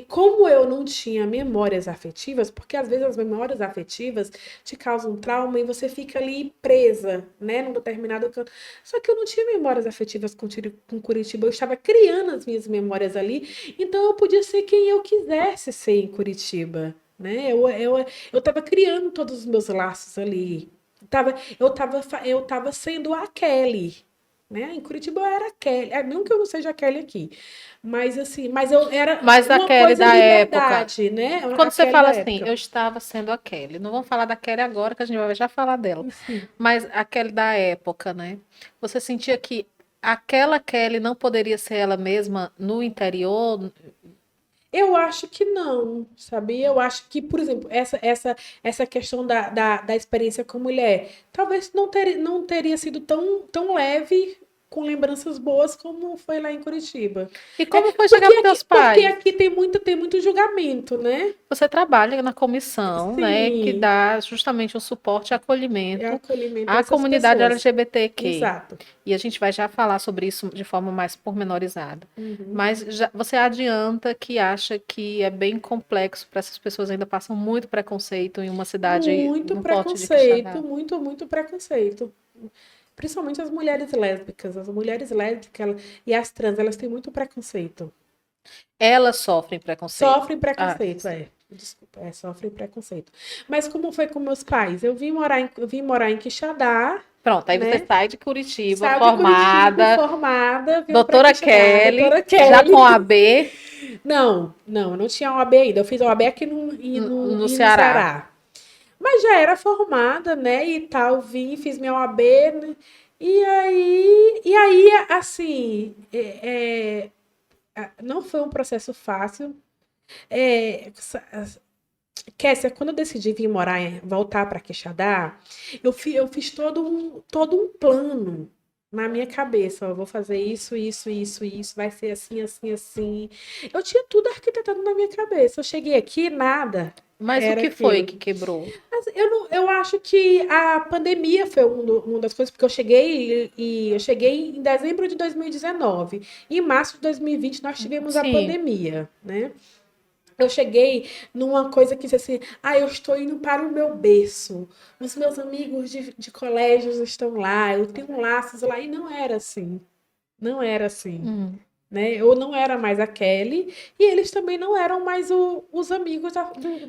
como eu não tinha memórias afetivas, porque às vezes as memórias afetivas te causam trauma e você fica ali presa, né, num determinado canto. Só que eu não tinha memórias afetivas com Curitiba, eu estava criando as minhas memórias ali, então eu podia ser quem eu quisesse ser em Curitiba. Né? Eu estava criando todos os meus laços ali. Eu tava sendo a Kelly. né? Em Curitiba eu era Kelly, não que eu não seja Kelly aqui, mas assim, mas eu era Mas a uma Kelly coisa da época. liberdade, né? A Quando você Kelly fala da assim, época. eu estava sendo a Kelly. Não vamos falar da Kelly agora, que a gente vai já falar dela. Sim. Mas a Kelly da época, né? Você sentia que aquela Kelly não poderia ser ela mesma no interior? Eu acho que não, sabe? Eu acho que, por exemplo, essa questão da experiência com mulher, talvez não teria sido tão leve com lembranças boas como foi lá em Curitiba. E como foi chegar Porque para aqui, teus porque pais? aqui tem muito julgamento, né? Você trabalha na comissão, né, que Sim, dá justamente um suporte e é acolhimento acolhimento a à essas comunidade pessoas. LGBTQ. Exato. E a gente vai já falar sobre isso de forma mais pormenorizada. Uhum. Mas você adianta que acha que é bem complexo para essas pessoas, ainda passam muito preconceito em uma cidade Muito no porte de Quixadá. preconceito, muito preconceito. Principalmente as mulheres lésbicas. As mulheres lésbicas e as trans, elas têm muito preconceito. Elas sofrem preconceito. Sofrem Ah, preconceito, sim. é. Desculpa, sofrem preconceito. Mas como foi com meus pais? Eu vim morar em Quixadá, Pronto, aí você né? sai de Curitiba, Saio de Curitiba, formada, formada, vim para doutora Quixadá, Kelly, doutora já com Kelly. a B Não tinha OAB ainda. Eu fiz OAB aqui no no Ceará. Ceará. Mas já era formada, né? E tal, vim, fiz minha OAB, né? E aí, assim, não foi um processo fácil. É, Kessia, quando eu decidi vir voltar para Quixadá, eu fiz todo um plano na minha cabeça. Ó, eu vou fazer isso, isso, isso, isso, vai ser assim, assim, assim. Eu tinha tudo arquitetado na minha cabeça. Eu cheguei aqui, nada Mas o era que foi aquilo. que quebrou? Mas eu acho que a pandemia foi uma das coisas, porque eu cheguei em dezembro de 2019. Em março de 2020 nós tivemos a Sim, pandemia, né? Eu cheguei numa coisa que disse assim: eu estou indo para o meu berço. Os meus amigos de colégios estão lá, eu tenho laços lá. E não era assim. Não era assim. hum. Né? Eu não era mais a Kelly e eles também não eram mais os amigos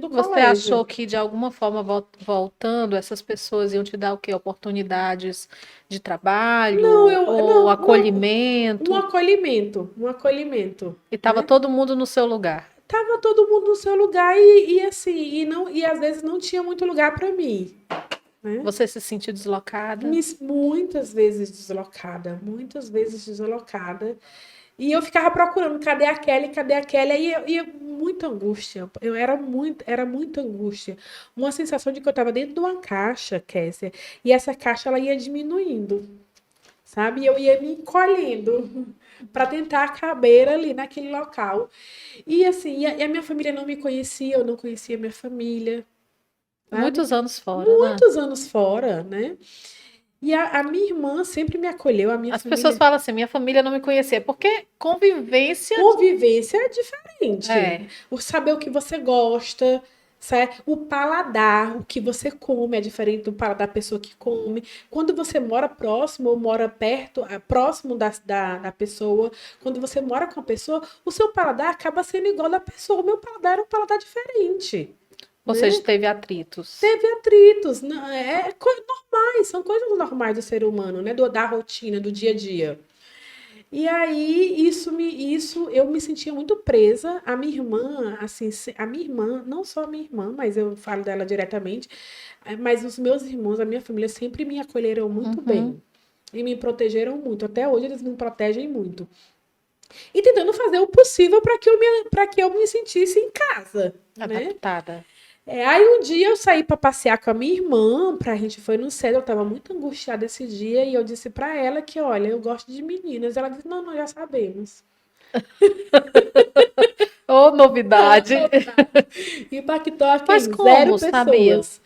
do Você achou colégio. que de alguma forma voltando essas pessoas iam te dar o quê? Oportunidades de Não, trabalho eu ou não, um acolhimento? acolhimento, um acolhimento, E estava né? todo mundo no seu lugar. Tava todo mundo no seu lugar e assim, e às vezes não tinha muito lugar para mim, né? Você se sentiu deslocada? Muitas vezes deslocada. E eu ficava procurando, cadê a Kelly, cadê a Kelly? Aí muita angústia, era muita angústia. Uma sensação de que eu estava dentro de uma caixa, Kessia, e essa caixa ela ia diminuindo, sabe? E eu ia me encolhendo para tentar caber ali naquele local. E assim, e a minha família não me conhecia, eu não conhecia minha família, sabe? Muitos anos fora, né? Muitos anos fora, né? E a minha irmã sempre me acolheu, a minha As pessoas família. falam assim, minha família não me conhecia, porque convivência Convivência é diferente. é. O saber o que você gosta, certo? O paladar, o que você come é diferente do paladar da pessoa que come. Quando você mora próximo ou mora perto, próximo da pessoa, quando você mora com a pessoa, o seu paladar acaba sendo igual da pessoa. O meu paladar era um paladar diferente. Ou seja, Né? teve atritos. Teve atritos, normais, são coisas normais do ser humano, né? Da rotina, do dia a dia. E aí, isso eu me sentia muito presa. A minha irmã, assim, a minha irmã, não só a minha irmã, mas eu falo dela diretamente, mas os meus irmãos, a minha família sempre me acolheram muito Uhum. bem. E me protegeram muito. Até hoje eles me protegem muito. E tentando fazer o possível para que eu me sentisse em casa, né? Adaptada. Aí um dia eu saí para passear com a minha irmã, a gente foi no centro, eu estava muito angustiada esse dia e eu disse para ela que, olha, eu gosto de meninas. Ela disse, não, nós já sabemos. Ô, novidade. Impactou Mas aqui zero como, sabia? pessoas.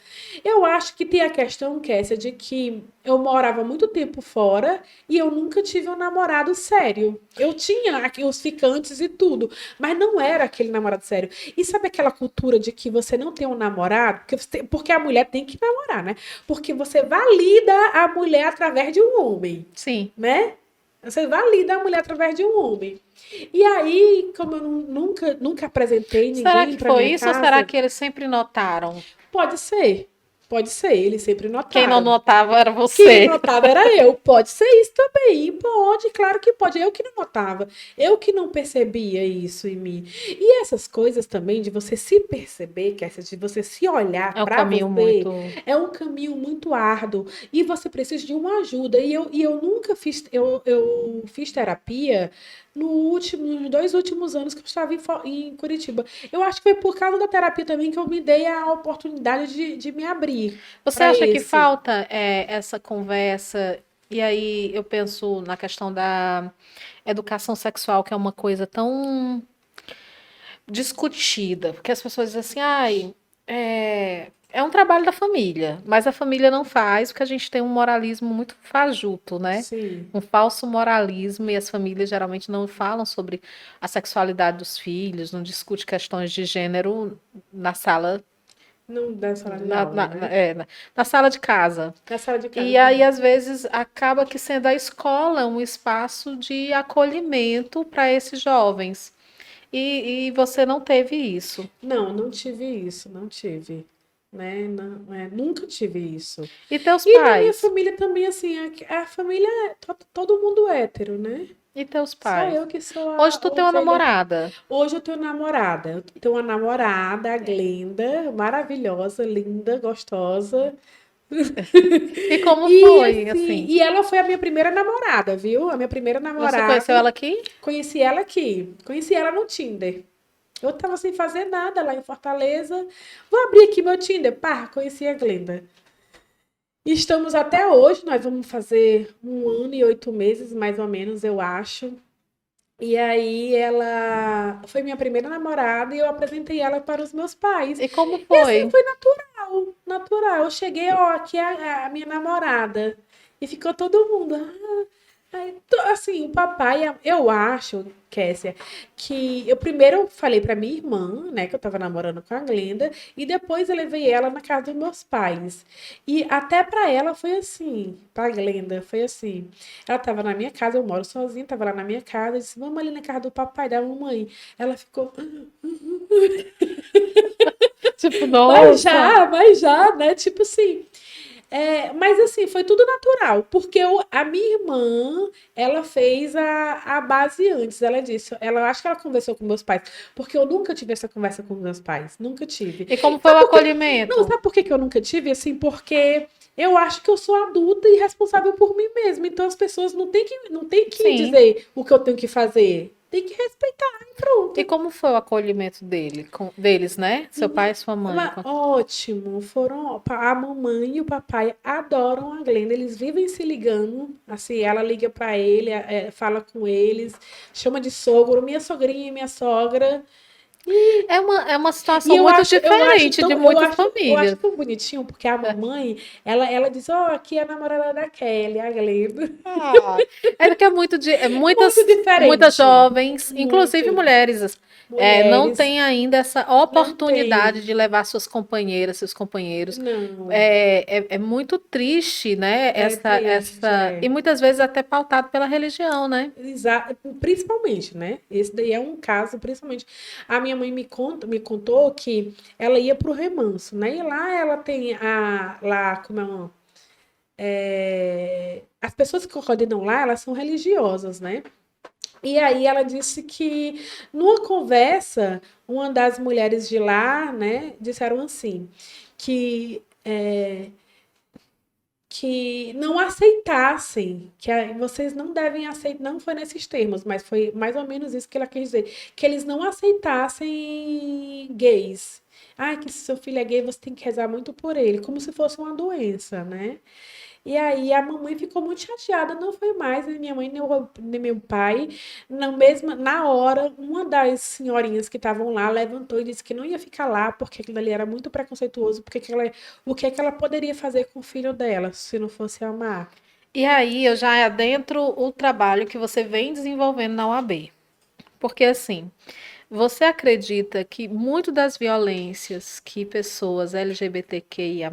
Eu acho que tem a questão, Kessia, de que eu morava muito tempo fora e eu nunca tive um namorado sério. Eu tinha aqui os ficantes e tudo, mas não era aquele namorado sério. E sabe aquela cultura de que você não tem um namorado? Porque a mulher tem que namorar, né? Porque você valida a mulher através de um homem, Sim. né? Você valida a mulher através de um homem. E aí, como eu nunca apresentei Será ninguém que para foi minha isso ou será casa, que eles sempre notaram? pode ser. Pode ser, eles sempre Quem não notaram. notava era Quem você. notava era eu. Pode ser isso também. Pode, claro que pode. Eu que não notava. Eu que não percebia isso em mim. E essas coisas também de você se perceber, que essa de você se olhar É um para caminho você, muito. é um caminho muito árduo. E você precisa de uma ajuda. E eu nunca fiz. Eu fiz terapia nos 2 últimos anos que eu estava em Curitiba. Eu acho que foi por causa da terapia também que eu me dei a oportunidade de me abrir Você para acha que esse. falta essa conversa? E aí eu penso na questão da educação sexual, que é uma coisa tão discutida, porque as pessoas dizem assim, ai, é um trabalho da família, mas a família não faz, porque a gente tem um moralismo muito fajuto, né? Sim. Um falso moralismo, e as famílias geralmente não falam sobre a sexualidade dos filhos, não discute questões de gênero na sala, Não da sala de aula, né? na sala de casa. Na sala de casa E aí, também. às vezes, acaba que sendo a escola um espaço de acolhimento para esses jovens. E você não teve isso. Não, não tive isso, não tive. Né? Não, nunca tive isso. E teus E na minha pais? família também, assim, a família é todo mundo hétero, né? E teus Só pais? eu que sou Hoje a tu tem uma ovelha. namorada. Hoje eu tenho namorada. Eu tenho uma namorada, a Glenda, maravilhosa, linda, gostosa. E como E foi, assim, assim? e ela foi a minha primeira namorada, viu? A minha primeira Você conheceu namorada. ela aqui? Conheci ela aqui. Conheci ela no Tinder. Eu tava sem fazer nada lá em Fortaleza. Vou abrir aqui meu Tinder. Pá, conheci a Glenda. E estamos até hoje, nós vamos fazer 1 ano e 8 meses, mais ou menos, eu acho. E aí ela foi minha primeira namorada e eu apresentei ela para os meus pais. E como E assim foi? foi natural, natural. Eu cheguei, ó, aqui é a minha namorada. E ficou todo mundo. Assim, o papai, eu acho, Kessia, que eu primeiro falei pra minha irmã, né, que eu tava namorando com a Glenda, e depois eu levei ela na casa dos meus pais. E até pra ela foi assim, pra Glenda, foi assim. Ela tava na minha casa, eu moro sozinha, tava lá na minha casa, eu disse, vamos ali na casa do papai, da mamãe. Ela ficou, Tipo, nossa. mas já, né? Tipo assim. Mas assim, foi tudo natural, porque a minha irmã, ela fez a base antes, ela disse, ela acho que ela conversou com meus pais, porque eu nunca tive essa conversa com meus pais, nunca tive. E como foi o Sabe por quê? Não, acolhimento? sabe por que que eu nunca tive? Assim, porque eu acho que eu sou adulta e responsável por mim mesma, então as pessoas não tem que Sim. dizer o que eu tenho que fazer, tem que respeitar e E pronto. como foi o acolhimento deles, né? Seu pai e sua mãe. Mas ótimo, a mamãe e o papai adoram a Glenda, eles vivem se ligando, assim, ela liga para ele, fala com eles, chama de sogro, minha sogrinha e minha sogra. É uma E situação eu muito acho, eu acho diferente de tão, eu muitas acho, eu acho famílias. tão bonitinho, porque a mamãe, ela diz, ó, aqui é a namorada da Kelly, a Glenda. Ah, é porque Muito muitas diferente, jovens, inclusive muito. mulheres, não Mulheres, têm ainda essa não oportunidade tem, de levar suas companheiras, seus companheiros. não, É muito triste, né? é triste, E muitas vezes até pautado pela religião, né? Principalmente, né? Esse daí é um caso, principalmente. A minha mãe me contou que ela ia pro remanso, né? E lá ela tem lá, como é uma, as pessoas que coordenam lá, elas são religiosas, né? E aí ela disse que numa conversa, uma das mulheres de lá, né, disseram assim, que não aceitassem, vocês não devem aceitar, não foi nesses termos, mas foi mais ou menos isso que ela quis dizer, que eles não aceitassem gays. Ah, que se seu filho é gay, você tem que rezar muito por ele, como se fosse uma doença, né? E aí a mamãe ficou muito chateada, não foi mais, nem minha mãe nem meu pai. Na hora, uma das senhorinhas que estavam lá levantou e disse que não ia ficar lá porque aquilo ali era muito preconceituoso, o que é que ela poderia fazer com o filho dela se não fosse amar? E aí eu já adentro o trabalho que você vem desenvolvendo na UAB. Porque assim, você acredita que muito das violências que pessoas LGBTQIA+,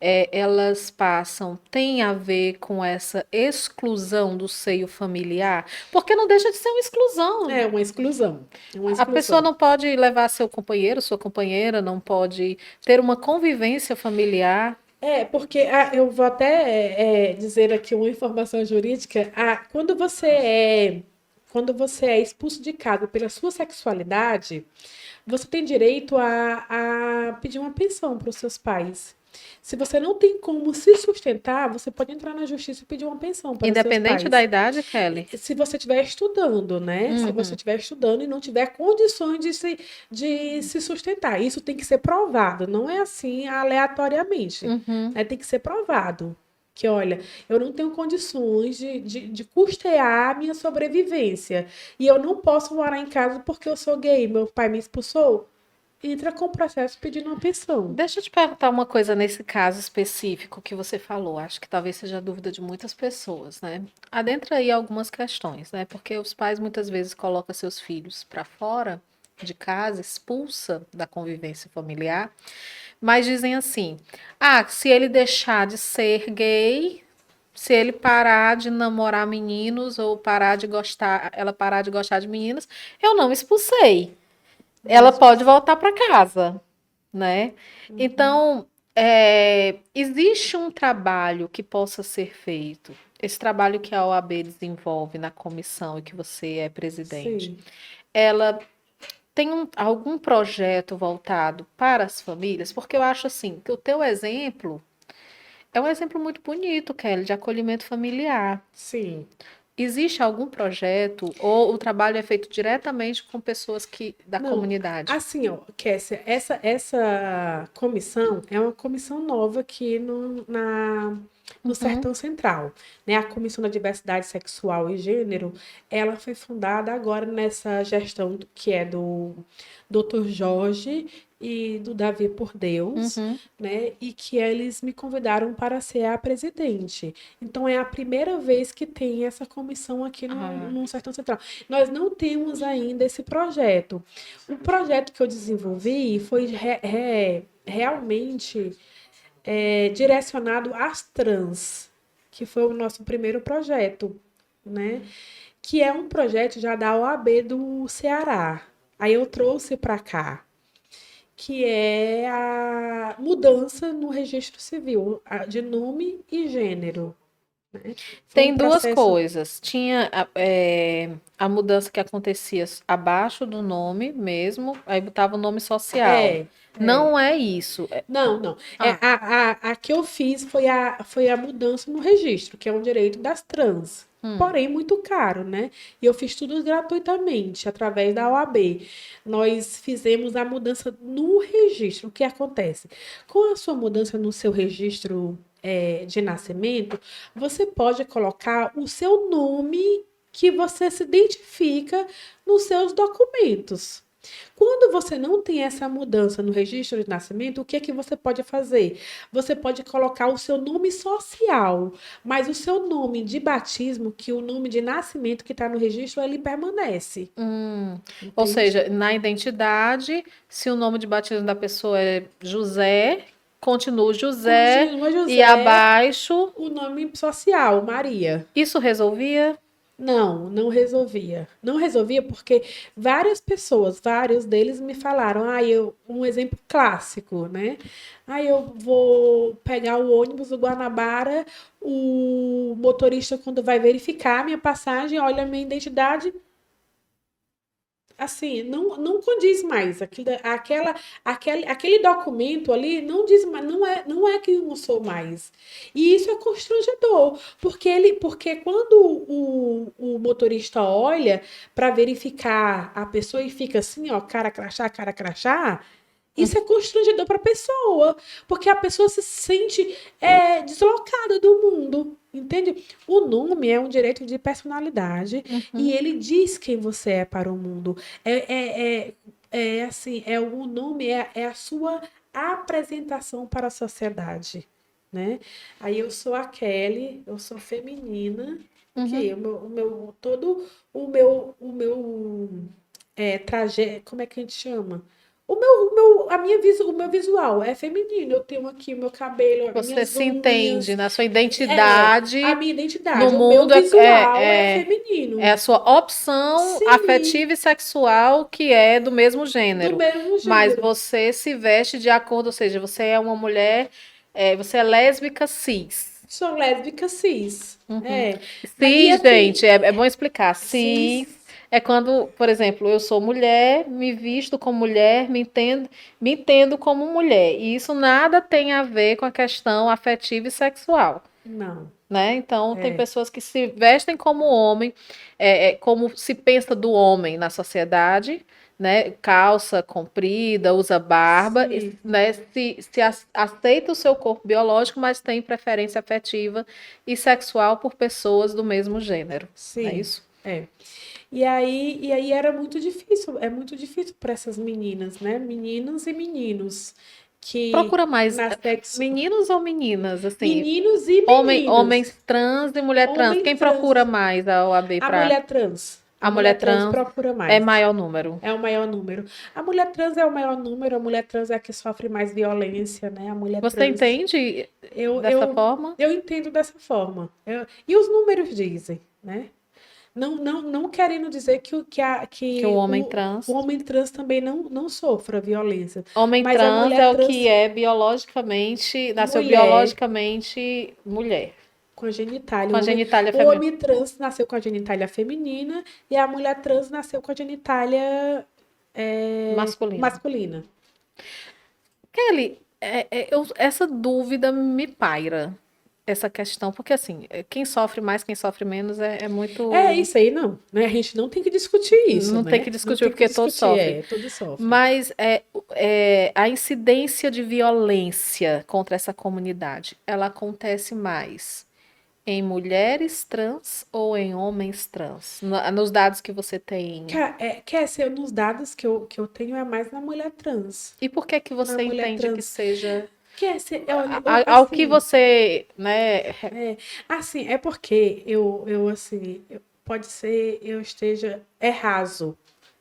elas passam, tem a ver com essa exclusão do seio familiar? Porque não deixa de ser uma exclusão. É uma exclusão. É uma A pessoa exclusão. não pode levar seu companheiro, sua companheira, não pode ter uma convivência familiar. Porque eu vou até dizer aqui uma informação jurídica. Quando você é expulso de casa pela sua sexualidade, você tem direito a pedir uma pensão para os seus pais. Se você não tem como se sustentar, você pode entrar na justiça e pedir uma pensão para os seus Independente da pais. idade, Kelly. Se você estiver estudando, né? Se você Uhum, estiver estudando e não tiver condições de se sustentar. Isso tem que ser provado, não é assim aleatoriamente. uhum. Né? Tem que ser provado. Que, olha, eu não tenho condições de custear a minha sobrevivência. E eu não posso morar em casa porque eu sou gay, meu pai me expulsou. Entra com o processo pedindo uma pensão. Deixa eu te perguntar uma coisa nesse caso específico que você falou. Acho que talvez seja a dúvida de muitas pessoas, né? Adentra aí algumas questões, né? Porque os pais muitas vezes colocam seus filhos para fora de casa, expulsa da convivência familiar, mas dizem assim: ah, se ele deixar de ser gay, se ele parar de namorar meninos ou parar de gostar, ela parar de gostar de meninos, eu não expulsei. Não Ela pode expulsou. voltar para casa, né? Então, existe um trabalho que possa ser feito. Esse trabalho que a OAB desenvolve na comissão e que você é presidente, Sim. ela tem algum projeto voltado para as famílias? Porque eu acho assim, que o teu exemplo é um exemplo muito bonito, Kelly, de acolhimento familiar. Sim. Existe algum projeto ou o trabalho é feito diretamente com pessoas da Não, comunidade? assim, ó, Kessia, essa comissão é uma comissão nova aqui no Uhum, Sertão Central, né? A Comissão da Diversidade Sexual e Gênero, ela foi fundada agora nessa gestão que é do Dr. Jorge e do Davi por Deus, uhum. né? E que eles me convidaram para ser a presidente. Então, é a primeira vez que tem essa comissão aqui no, Ah, no Sertão Central. Nós não temos ainda esse projeto. O projeto que eu desenvolvi foi realmente direcionado às trans, que foi o nosso primeiro projeto, né? Que é um projeto já da OAB do Ceará. Aí eu trouxe para cá, que é a mudança no registro civil de nome e gênero. Foi um tem duas processo. coisas. Tinha a mudança que acontecia abaixo do nome mesmo, aí botava o nome social. É, é. Não é isso. Não, não. Ah, A que eu fiz foi a mudança no registro, que é um direito das trans. hum, Porém, muito caro, né? E eu fiz tudo gratuitamente, através da OAB. Nós fizemos a mudança no registro. O que acontece? Com a sua mudança no seu registro de nascimento, você pode colocar o seu nome que você se identifica nos seus documentos. Quando você não tem essa mudança no registro de nascimento, o que é que você pode fazer? Você pode colocar o seu nome social, mas o seu nome de batismo, que o nome de nascimento que está no registro, ele permanece. hum. Ou Entende? seja, na identidade, se o nome de batismo da pessoa é José, continua o José Continua e José, abaixo, o nome social, Maria. isso resolvia? Não, não resolvia. Não resolvia porque vários deles me falaram, um exemplo clássico, né? Eu vou pegar o ônibus do Guanabara, o motorista, quando vai verificar a minha passagem, olha a minha identidade, assim, não condiz mais. Aquele documento ali não diz mais, não é que eu sou mais. E isso é constrangedor, porque quando o motorista olha para verificar a pessoa e fica assim, ó, cara crachá, isso é constrangedor para a pessoa, porque a pessoa se sente deslocada do mundo, entende? O nome é um direito de personalidade e Uhum. ele diz quem você é para o mundo. Assim, o nome é a sua apresentação para a sociedade, né? Aí eu sou a Kelly, eu sou feminina, Uhum. ok? Todo o meu trajeto, como é que a gente chama? O meu visual é feminino. Eu tenho aqui o meu cabelo, as Você minhas se entende unhas. na sua A identidade minha no identidade. O meu mundo visual é é feminino. a sua opção Sim, afetiva e sexual que é do mesmo do gênero, mesmo mas gênero. você se veste de acordo, ou seja, você é uma mulher, você é lésbica cis. Sou lésbica cis. Uhum. É. E Cis, assim, gente, é bom explicar. cis. Cis é quando, por exemplo, eu sou mulher, me visto como mulher, me entendo como mulher. E isso nada tem a ver com a questão afetiva e sexual, Não. né? Então, tem É. pessoas que se vestem como homem, como se pensa do homem na sociedade, né? Calça comprida, usa barba, Sim. né? Aceita o seu corpo biológico, mas tem preferência afetiva e sexual por pessoas do mesmo gênero, não é Sim. isso? É. E aí era muito difícil, é muito difícil para essas meninas, né? Meninos e meninos que Procura mais na sexo... meninos ou meninas, assim, Meninos e meninas, homens trans e mulher trans. homens Quem procura trans, mais a OAB a para mulher trans, a a mulher mulher trans trans? procura É mais. maior número. É o maior número. A mulher trans é o maior número, a mulher trans é a que sofre mais violência, né? A mulher Você trans, entende eu, dessa eu, forma? eu entendo dessa forma. E os números dizem, né? Não querendo dizer Que o que homem o trans. homem trans também não sofra violência, Homem mas a trans é mulher o que trans é biologicamente, nasceu mulher biologicamente mulher, com a genitália, com a genitália o feminina. homem trans nasceu com a genitália feminina e a mulher trans nasceu com a genitália Masculina. masculina. Kelly, essa dúvida me paira, essa questão, porque assim, quem sofre mais, quem sofre menos é É muito. isso aí, não, né? A gente não tem que discutir isso, Não tem que né? Não discutir tem que porque todos discutir, sofrem. todos sofrem. Mas a incidência de violência contra essa comunidade, ela acontece mais em mulheres trans ou em homens trans? Nos dados que você tem. Quer ser nos dados que eu tenho é mais na mulher trans. E por que que Na você mulher entende que trans. seja Quer ser, olha, ao que assim, você, né? é, é porque pode ser eu esteja, é raso.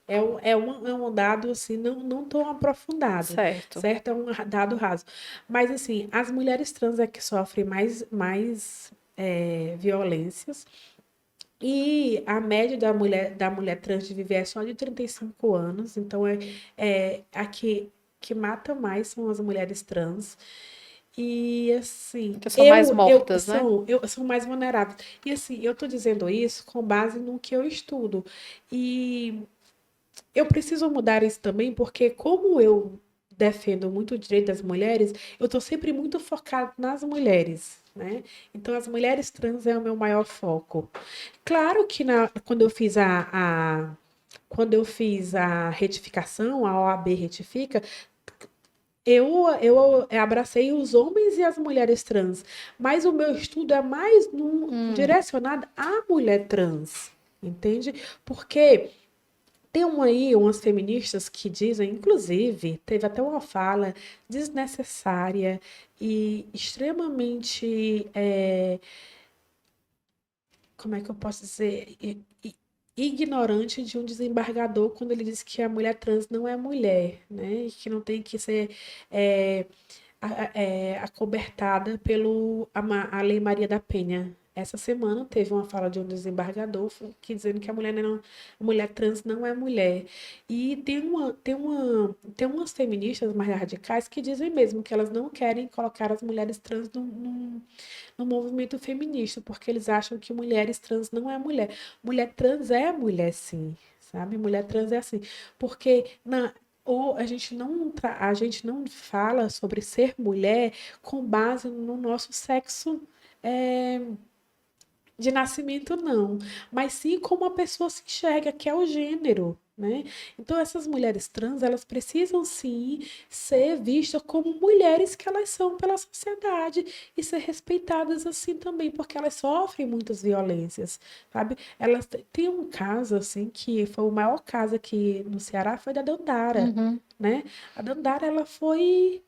É um dado assim, não tão aprofundado, Certo. certo? É um dado raso. Mas assim, as mulheres trans é que sofrem mais violências. E a média da mulher trans de viver é só de 35 anos. Então, a que mata mais são as mulheres trans. E assim, Que são mais mortas, né? eu sou mais vulnerável. E assim, eu tô dizendo isso com base no que eu estudo. E eu preciso mudar isso também, porque como eu defendo muito o direito das mulheres, eu tô sempre muito focado nas mulheres, né? Então, as mulheres trans é o meu maior foco. Claro que quando eu fiz a retificação, a OAB retifica, eu abracei os homens e as mulheres trans, mas o meu estudo é mais Hum, direcionado à mulher trans, entende? Porque tem aí umas feministas que dizem, inclusive, teve até uma fala desnecessária e extremamente, como é que eu posso dizer, ignorante de um desembargador quando ele disse que a mulher trans não é mulher, né? E que não tem que ser é, acobertada a Lei Maria da Penha. Essa semana teve uma fala de um desembargador que dizendo que a mulher trans não é mulher. E tem umas feministas mais radicais que dizem mesmo que elas não querem colocar as mulheres trans no movimento feminista, porque eles acham que mulheres trans não é mulher. Mulher trans é mulher, sim, sabe? Mulher trans é assim. Porque ou a gente não fala sobre ser mulher com base no nosso sexo é, de nascimento, não, mas sim como a pessoa se enxerga, que é o gênero, né? Então, essas mulheres trans, elas precisam sim ser vistas como mulheres que elas são pela sociedade e ser respeitadas assim também, porque elas sofrem muitas violências, sabe? Elas têm um caso assim que foi o maior caso aqui no Ceará, foi da Dandara, uhum. né? A Dandara, ela foi,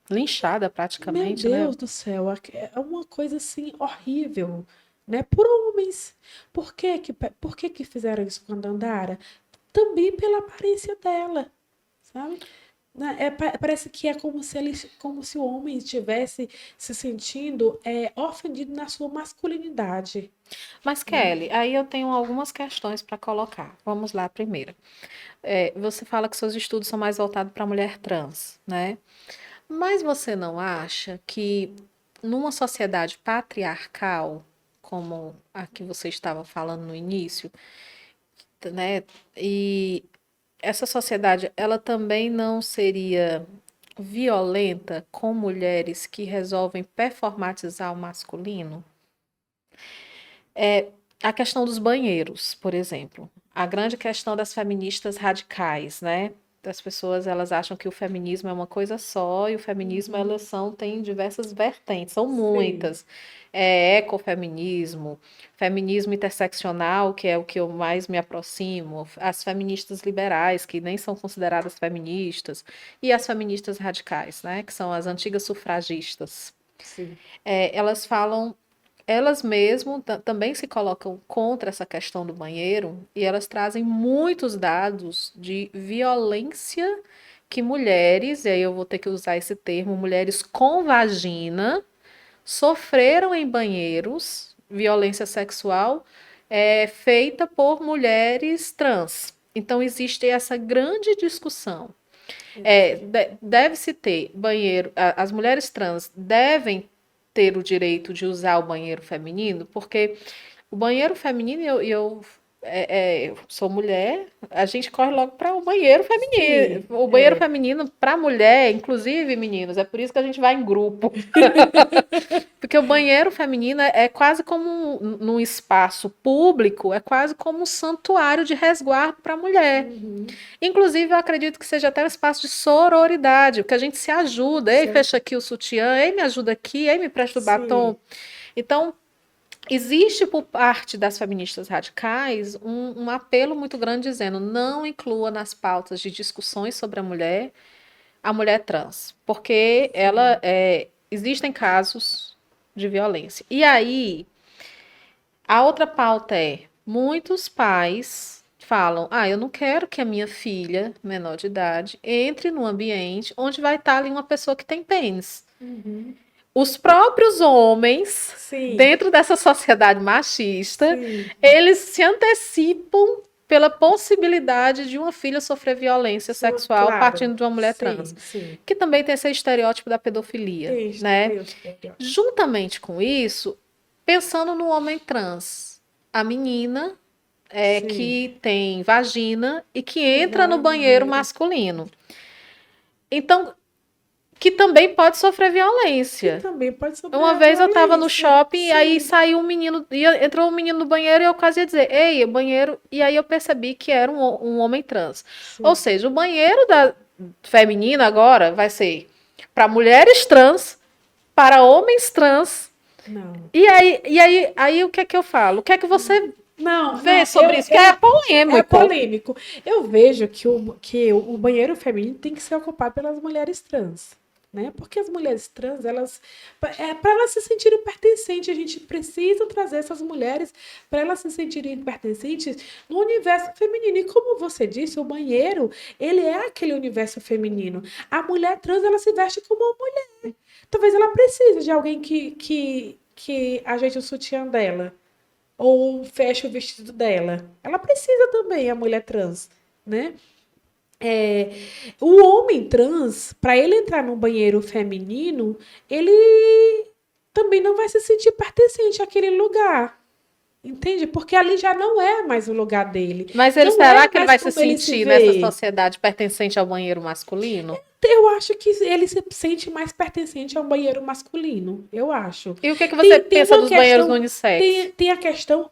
Linchada meu praticamente, né? Deus do céu, é uma coisa assim horrível, né? Por homens. Por que que fizeram isso com a Dandara? Também pela aparência dela, sabe? Parece que é como se o homem estivesse se sentindo ofendido na sua masculinidade. Mas, Né? Kelly, aí eu tenho algumas questões para colocar. Vamos lá, primeiro. Você fala que seus estudos são mais voltados para a mulher trans, né? Mas você não acha que numa sociedade patriarcal, como a que você estava falando no início, né? E essa sociedade, ela também não seria violenta com mulheres que resolvem performatizar o masculino? A questão dos banheiros, por exemplo. A grande questão das feministas radicais, né? Das pessoas, elas acham que o feminismo é uma coisa só e o feminismo, tem diversas vertentes, são Sim, muitas. Ecofeminismo, feminismo interseccional, que é o que eu mais me aproximo, as feministas liberais, que nem são consideradas feministas, e as feministas radicais, né? Que são as antigas sufragistas. sim. Elas falam, elas mesmo também se colocam contra essa questão do banheiro e elas trazem muitos dados de violência que mulheres, e aí eu vou ter que usar esse termo, mulheres com vagina, sofreram em banheiros, violência sexual, feita por mulheres trans. Então existe essa grande discussão. Deve-se ter banheiro, as mulheres trans devem ter o direito de usar o banheiro feminino, porque o banheiro feminino, eu sou mulher, a gente corre logo para o banheiro feminino. Sim, O banheiro feminino para mulher, inclusive, meninos, é por isso que a gente vai em grupo. Porque o banheiro feminino é quase como num espaço público, é quase como um santuário de resguardo para a mulher. uhum, Inclusive, eu acredito que seja até um espaço de sororidade, porque a gente se ajuda. Ei, certo. fecha aqui o sutiã, ei, me ajuda aqui, ei, me presta o batom. Sim, Então, existe por parte das feministas radicais um apelo muito grande dizendo não inclua nas pautas de discussões sobre a mulher trans, porque sim. existem casos de violência. E aí, a outra pauta é: muitos pais falam, eu não quero que a minha filha, menor de idade, entre num ambiente onde vai estar ali uma pessoa que tem pênis. Uhum. Os próprios homens, Sim, dentro dessa sociedade machista, sim. eles se antecipam pela possibilidade de uma filha sofrer violência sexual Claro. partindo de uma mulher trans, Sim, sim. que também tem esse estereótipo da pedofilia, Tem, né? tem o estereótipo. Juntamente com isso, pensando no homem trans, a menina Sim. que tem vagina e que Que entra vai no ao banheiro banheiro. masculino. Então, que também pode sofrer Que violência. também pode sofrer Uma a vez eu estava no violência. shopping e aí Sim, saiu um menino, entrou um menino no banheiro e eu quase ia dizer, ei, o banheiro. E aí eu percebi que era um homem trans. Ou sim. seja, o banheiro da feminina agora vai ser para mulheres trans, para homens trans. Não. E aí, o que é que eu falo? O que é que você Não, vê não, sobre isso? Que é é polêmico. polêmico. Eu vejo que o banheiro feminino tem que ser ocupado pelas mulheres trans, né? Porque as mulheres trans, para elas se sentirem pertencentes, a gente precisa trazer essas mulheres para elas se sentirem pertencentes no universo feminino. E como você disse, o banheiro, ele é aquele universo feminino. A mulher trans, ela se veste como uma mulher. Talvez ela precise de alguém que ajeite o sutiã dela ou fecha o vestido dela. Ela precisa também, a mulher trans, né? É, o homem trans, para ele entrar num banheiro feminino, ele também não vai se sentir pertencente àquele lugar. Entende? Porque ali já não é mais o lugar dele. Mas ele Não será é que ele mais vai se como ele se sentir nessa vê. sociedade pertencente ao banheiro masculino? Eu acho que ele se sente mais pertencente ao banheiro masculino. Eu acho. E o que é que você Tem pensa uma dos banheiros no questão. unissex? Tem a questão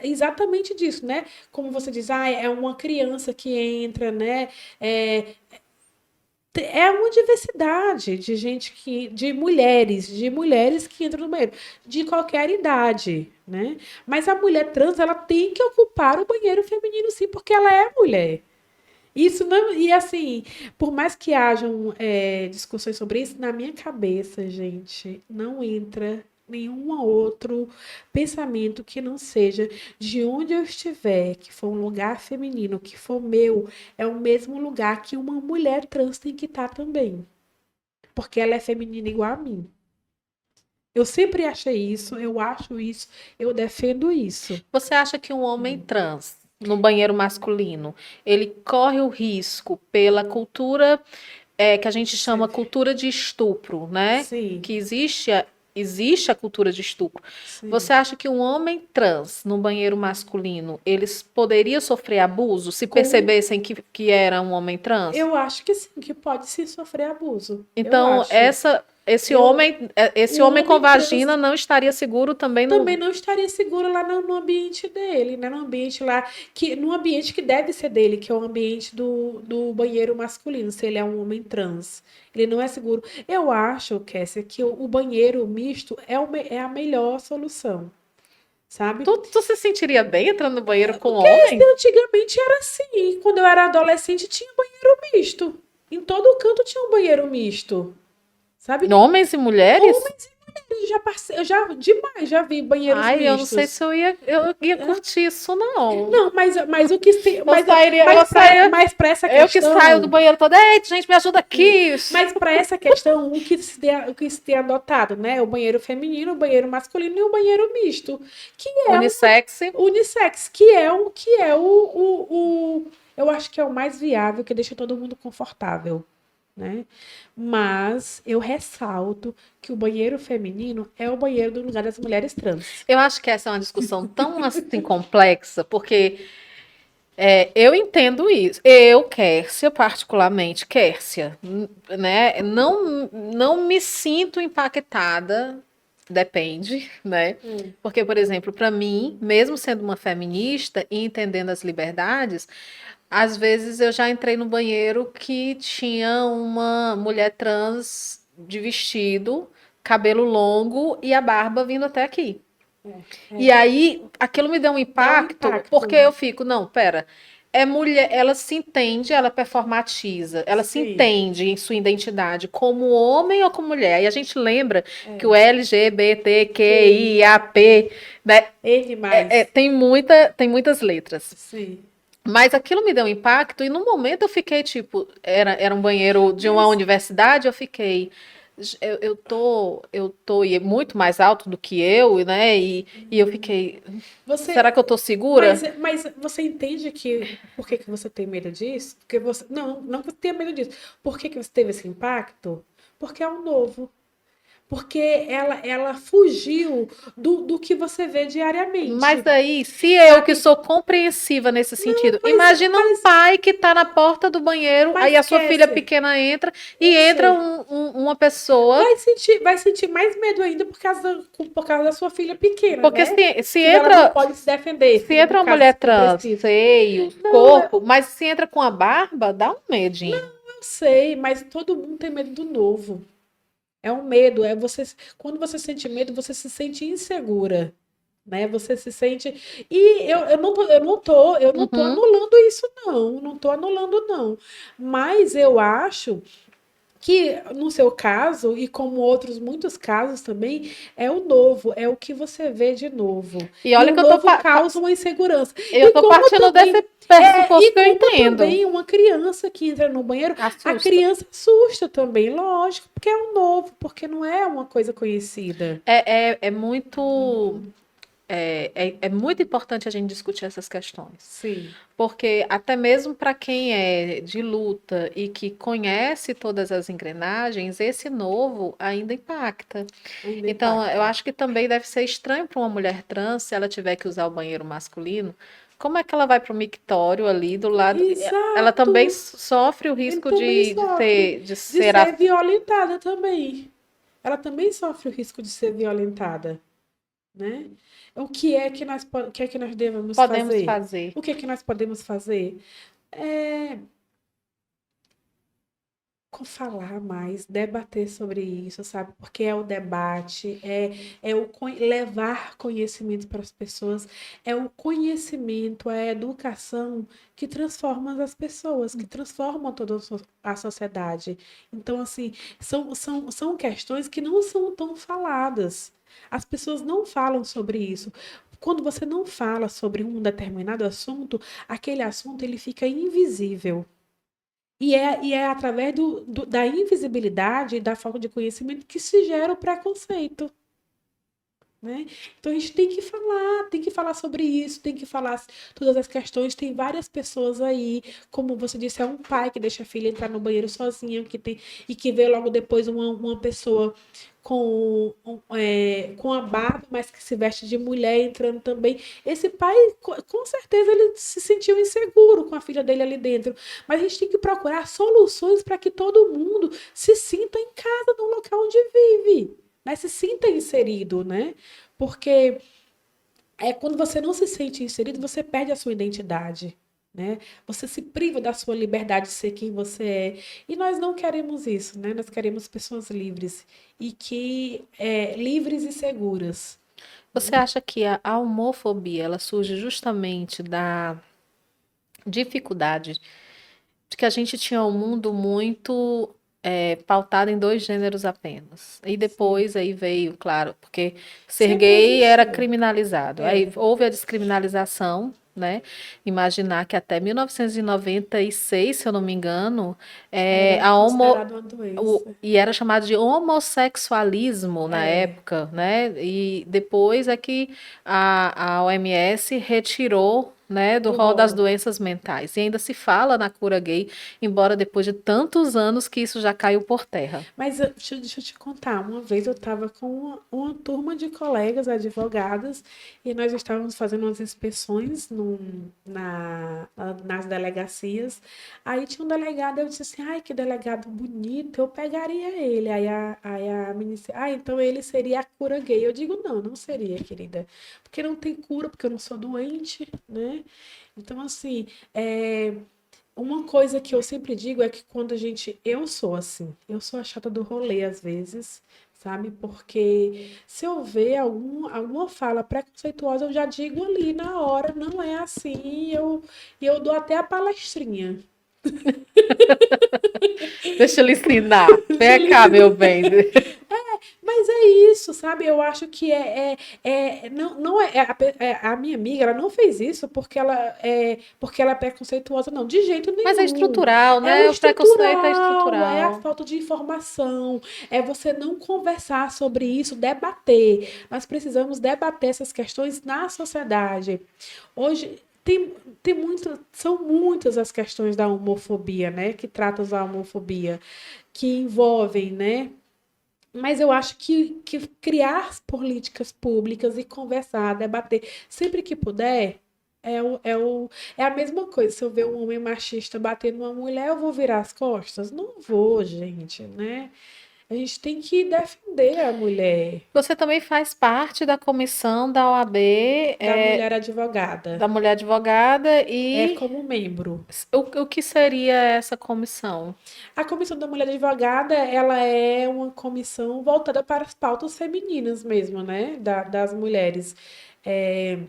exatamente disso, né? Como você diz, é uma criança que entra, né? É, é uma diversidade de gente de mulheres que entram no banheiro, de qualquer idade, né? Mas a mulher trans, ela tem que ocupar o banheiro feminino, sim, porque ela é mulher. Isso não. E assim, por mais que hajam discussões sobre isso, na minha cabeça, gente, não entra nenhum outro pensamento que não seja de onde eu estiver, que for um lugar feminino, que for meu, é o mesmo lugar que uma mulher trans tem que estar também. Porque ela é feminina igual a mim. Eu sempre achei isso, eu acho isso, eu defendo isso. Você acha que um homem trans no banheiro masculino, ele corre o risco pela cultura que a gente chama Sim, cultura de estupro, né? sim, Que existe a cultura de estupro. sim. Você acha que um homem trans no banheiro masculino, eles poderiam sofrer abuso se Com, percebessem que era um homem trans? eu acho que sim, que pode se sofrer abuso. Eu Então, acho. Eu, esse o homem com homem vagina trans não estaria seguro também também no. não estaria seguro lá no ambiente dele, né? No ambiente lá, no ambiente que deve ser dele, que é o ambiente do banheiro masculino, se ele é um homem trans. Ele não é seguro. Eu acho, Kessia, que o banheiro misto é a melhor solução, sabe? Tu se sentiria bem entrando no banheiro com Porque homem? antigamente era assim. Quando eu era adolescente, tinha banheiro misto. Em todo canto tinha um banheiro misto, sabe? Homens e mulheres? Homens e mulheres, eu já demais já vi banheiros Ai, eu não sei mistos. se eu ia curtir isso, não. Não, mas o que se- Eu sairia, eu saia, mas para essa eu que saio do questão, banheiro toda, ei, gente, me ajuda aqui. mas para essa questão, o que se tem adotado, né? O banheiro feminino, o banheiro masculino e o banheiro misto, que é um Unissex. unissex, que é eu acho que é o mais viável, que deixa todo mundo confortável, né? Mas eu ressalto que o banheiro feminino é o banheiro do lugar das mulheres trans. Eu acho que essa é uma discussão tão assim complexa, porque eu entendo isso. Eu, Kércia, particularmente, Kércia, né? Não me sinto impactada, depende, né? Porque, por exemplo, para mim, mesmo sendo uma feminista e entendendo as liberdades, às vezes eu já entrei no banheiro que tinha uma mulher trans de vestido, cabelo longo e a barba vindo até aqui. E É, aí, aquilo me deu um dá um impacto, porque impacto. eu fico, não, pera, é mulher, ela se entende, ela performatiza, ela se Sim, entende em sua identidade como homem ou como mulher. E a gente lembra que o é. Que LGBTQIAP, né, N mais. tem muitas letras. Sim. Mas aquilo me deu um impacto, e no momento eu fiquei tipo, era um banheiro de uma Mas universidade, eu fiquei. Eu tô muito mais alto do que eu, né? E eu fiquei, será você, que eu tô segura? mas você entende que por que que você tem medo disso? Porque você não que você tenha medo disso. Por que que você teve esse impacto? Porque é um novo. Porque ela fugiu do que você vê Mas diariamente, aí, se eu que sabe? sou compreensiva nesse sentido, Mas, imagina um mas, pai que está na porta do banheiro, aí a sua filha Cassia, pequena entra e eu entra sei. uma pessoa. Vai sentir mais medo ainda por causa da sua filha pequena, Porque né? se Que ela não entra pode se defender, Se se no entra uma caso mulher se for trans, preciso. seios, Não, corpo, mas se entra com a barba, dá um medinho. eu sei, mas todo mundo tem medo do novo. É um medo, é você. Quando você sente medo, você se sente insegura, né? Você se sente. E eu não tô Uhum. anulando isso, não. Não tô anulando, não. Mas eu acho que no seu caso, e como outros muitos casos também, é o novo, é o que você vê de novo. E E olha o que eu tô, novo causa uma insegurança. eu tô partindo desse pressuposto E que eu como entendo. também uma criança que entra no banheiro, a Assusta. criança assusta também, lógico, porque é um novo, porque não é uma coisa conhecida. É muito. É muito importante a gente discutir essas questões. Sim, Porque até mesmo para quem é de luta e que conhece todas as engrenagens, esse novo ainda impacta. ainda Então, eu impacta. acho que também deve ser estranho para uma mulher trans, se ela tiver que usar o banheiro masculino, como é que ela vai para o mictório ali do lado? Ela também Exato. sofre o Ele risco também de sofre ser, de de ser ser violentada também. Ela também sofre o risco de ser violentada, né? O que é que nós devemos podemos fazer? fazer. O que é que nós podemos fazer? É falar mais, debater sobre isso, sabe? Porque é o debate, levar conhecimento para as pessoas, é o conhecimento, é a educação que transforma as pessoas, que transforma toda a sociedade. Então, assim, são questões que não são tão faladas. As pessoas não falam sobre isso. Quando você não fala sobre um determinado assunto, aquele assunto ele fica invisível. E é através da invisibilidade e da falta de conhecimento que se gera o preconceito. Né? Então a gente tem que falar sobre isso, tem que falar todas as questões. Tem várias pessoas aí, como você disse, é um pai que deixa a filha entrar no banheiro sozinha, e que vê logo depois uma pessoa com a barba, mas que se veste de mulher entrando também. Esse pai, com certeza, ele se sentiu inseguro com a filha dele ali dentro. Mas a gente tem que procurar soluções para que todo mundo se sinta em casa no local onde vive, né? Se sinta inserido, né? Porque quando você não se sente inserido, você perde a sua identidade, né? Você se priva da sua liberdade de ser quem você é. E nós não queremos isso, né? Nós queremos pessoas livres livres e seguras. Você acha que a homofobia ela surge justamente da dificuldade de que a gente tinha um mundo muito pautado em dois gêneros apenas. E Sim. depois aí veio, claro, porque ser Sempre gay era existiu. criminalizado. Aí É, houve a descriminalização, né? Imaginar que até 1996, se eu não me engano, era a homo, considerado uma doença. e era chamado de homossexualismo na É. época, né? E depois é que a OMS retirou, né, do Do rol das rolo. doenças mentais. E ainda se fala na cura gay, embora depois de tantos anos que isso já caiu por terra. Mas deixa eu te contar, uma vez eu estava com uma turma de colegas advogadas e nós estávamos fazendo umas inspeções nas delegacias. Aí tinha um delegado, eu disse assim, ai, que delegado bonito, eu pegaria ele. Aí a menina disse, então ele seria a cura gay. Eu digo, não, não seria, querida, porque não tem cura, porque eu não sou doente, né? Então, assim, uma coisa que eu sempre digo é que quando a gente. Eu sou assim, eu sou a chata do rolê às vezes, sabe? Porque se eu ver alguma fala preconceituosa, eu já digo ali na hora, não é assim, e eu dou até a palestrinha. Deixa eu lhe ensinar. Vem cá, meu bem. Mas é isso, sabe? Eu acho que não a minha amiga, ela não fez isso porque ela é preconceituosa, não, de jeito Mas é nenhum. estrutural, É o né? O preconceito é estrutural, é a estrutural. falta de informação, é você não conversar sobre isso, debater. Nós precisamos debater essas questões na sociedade. Hoje são muitas as questões da homofobia, né? Que tratam da homofobia, que envolvem, né? Mas eu acho que criar políticas públicas e conversar, debater, sempre que puder, é a mesma coisa. Se eu ver um homem machista batendo numa mulher, eu vou virar as costas? Não vou, gente, né? A gente tem que defender a mulher, Você também faz parte da comissão da OAB, da mulher advogada. da mulher advogada, É e como membro. o que seria essa comissão? A comissão da mulher advogada, ela é uma comissão voltada para as pautas femininas mesmo, né? Das mulheres. É,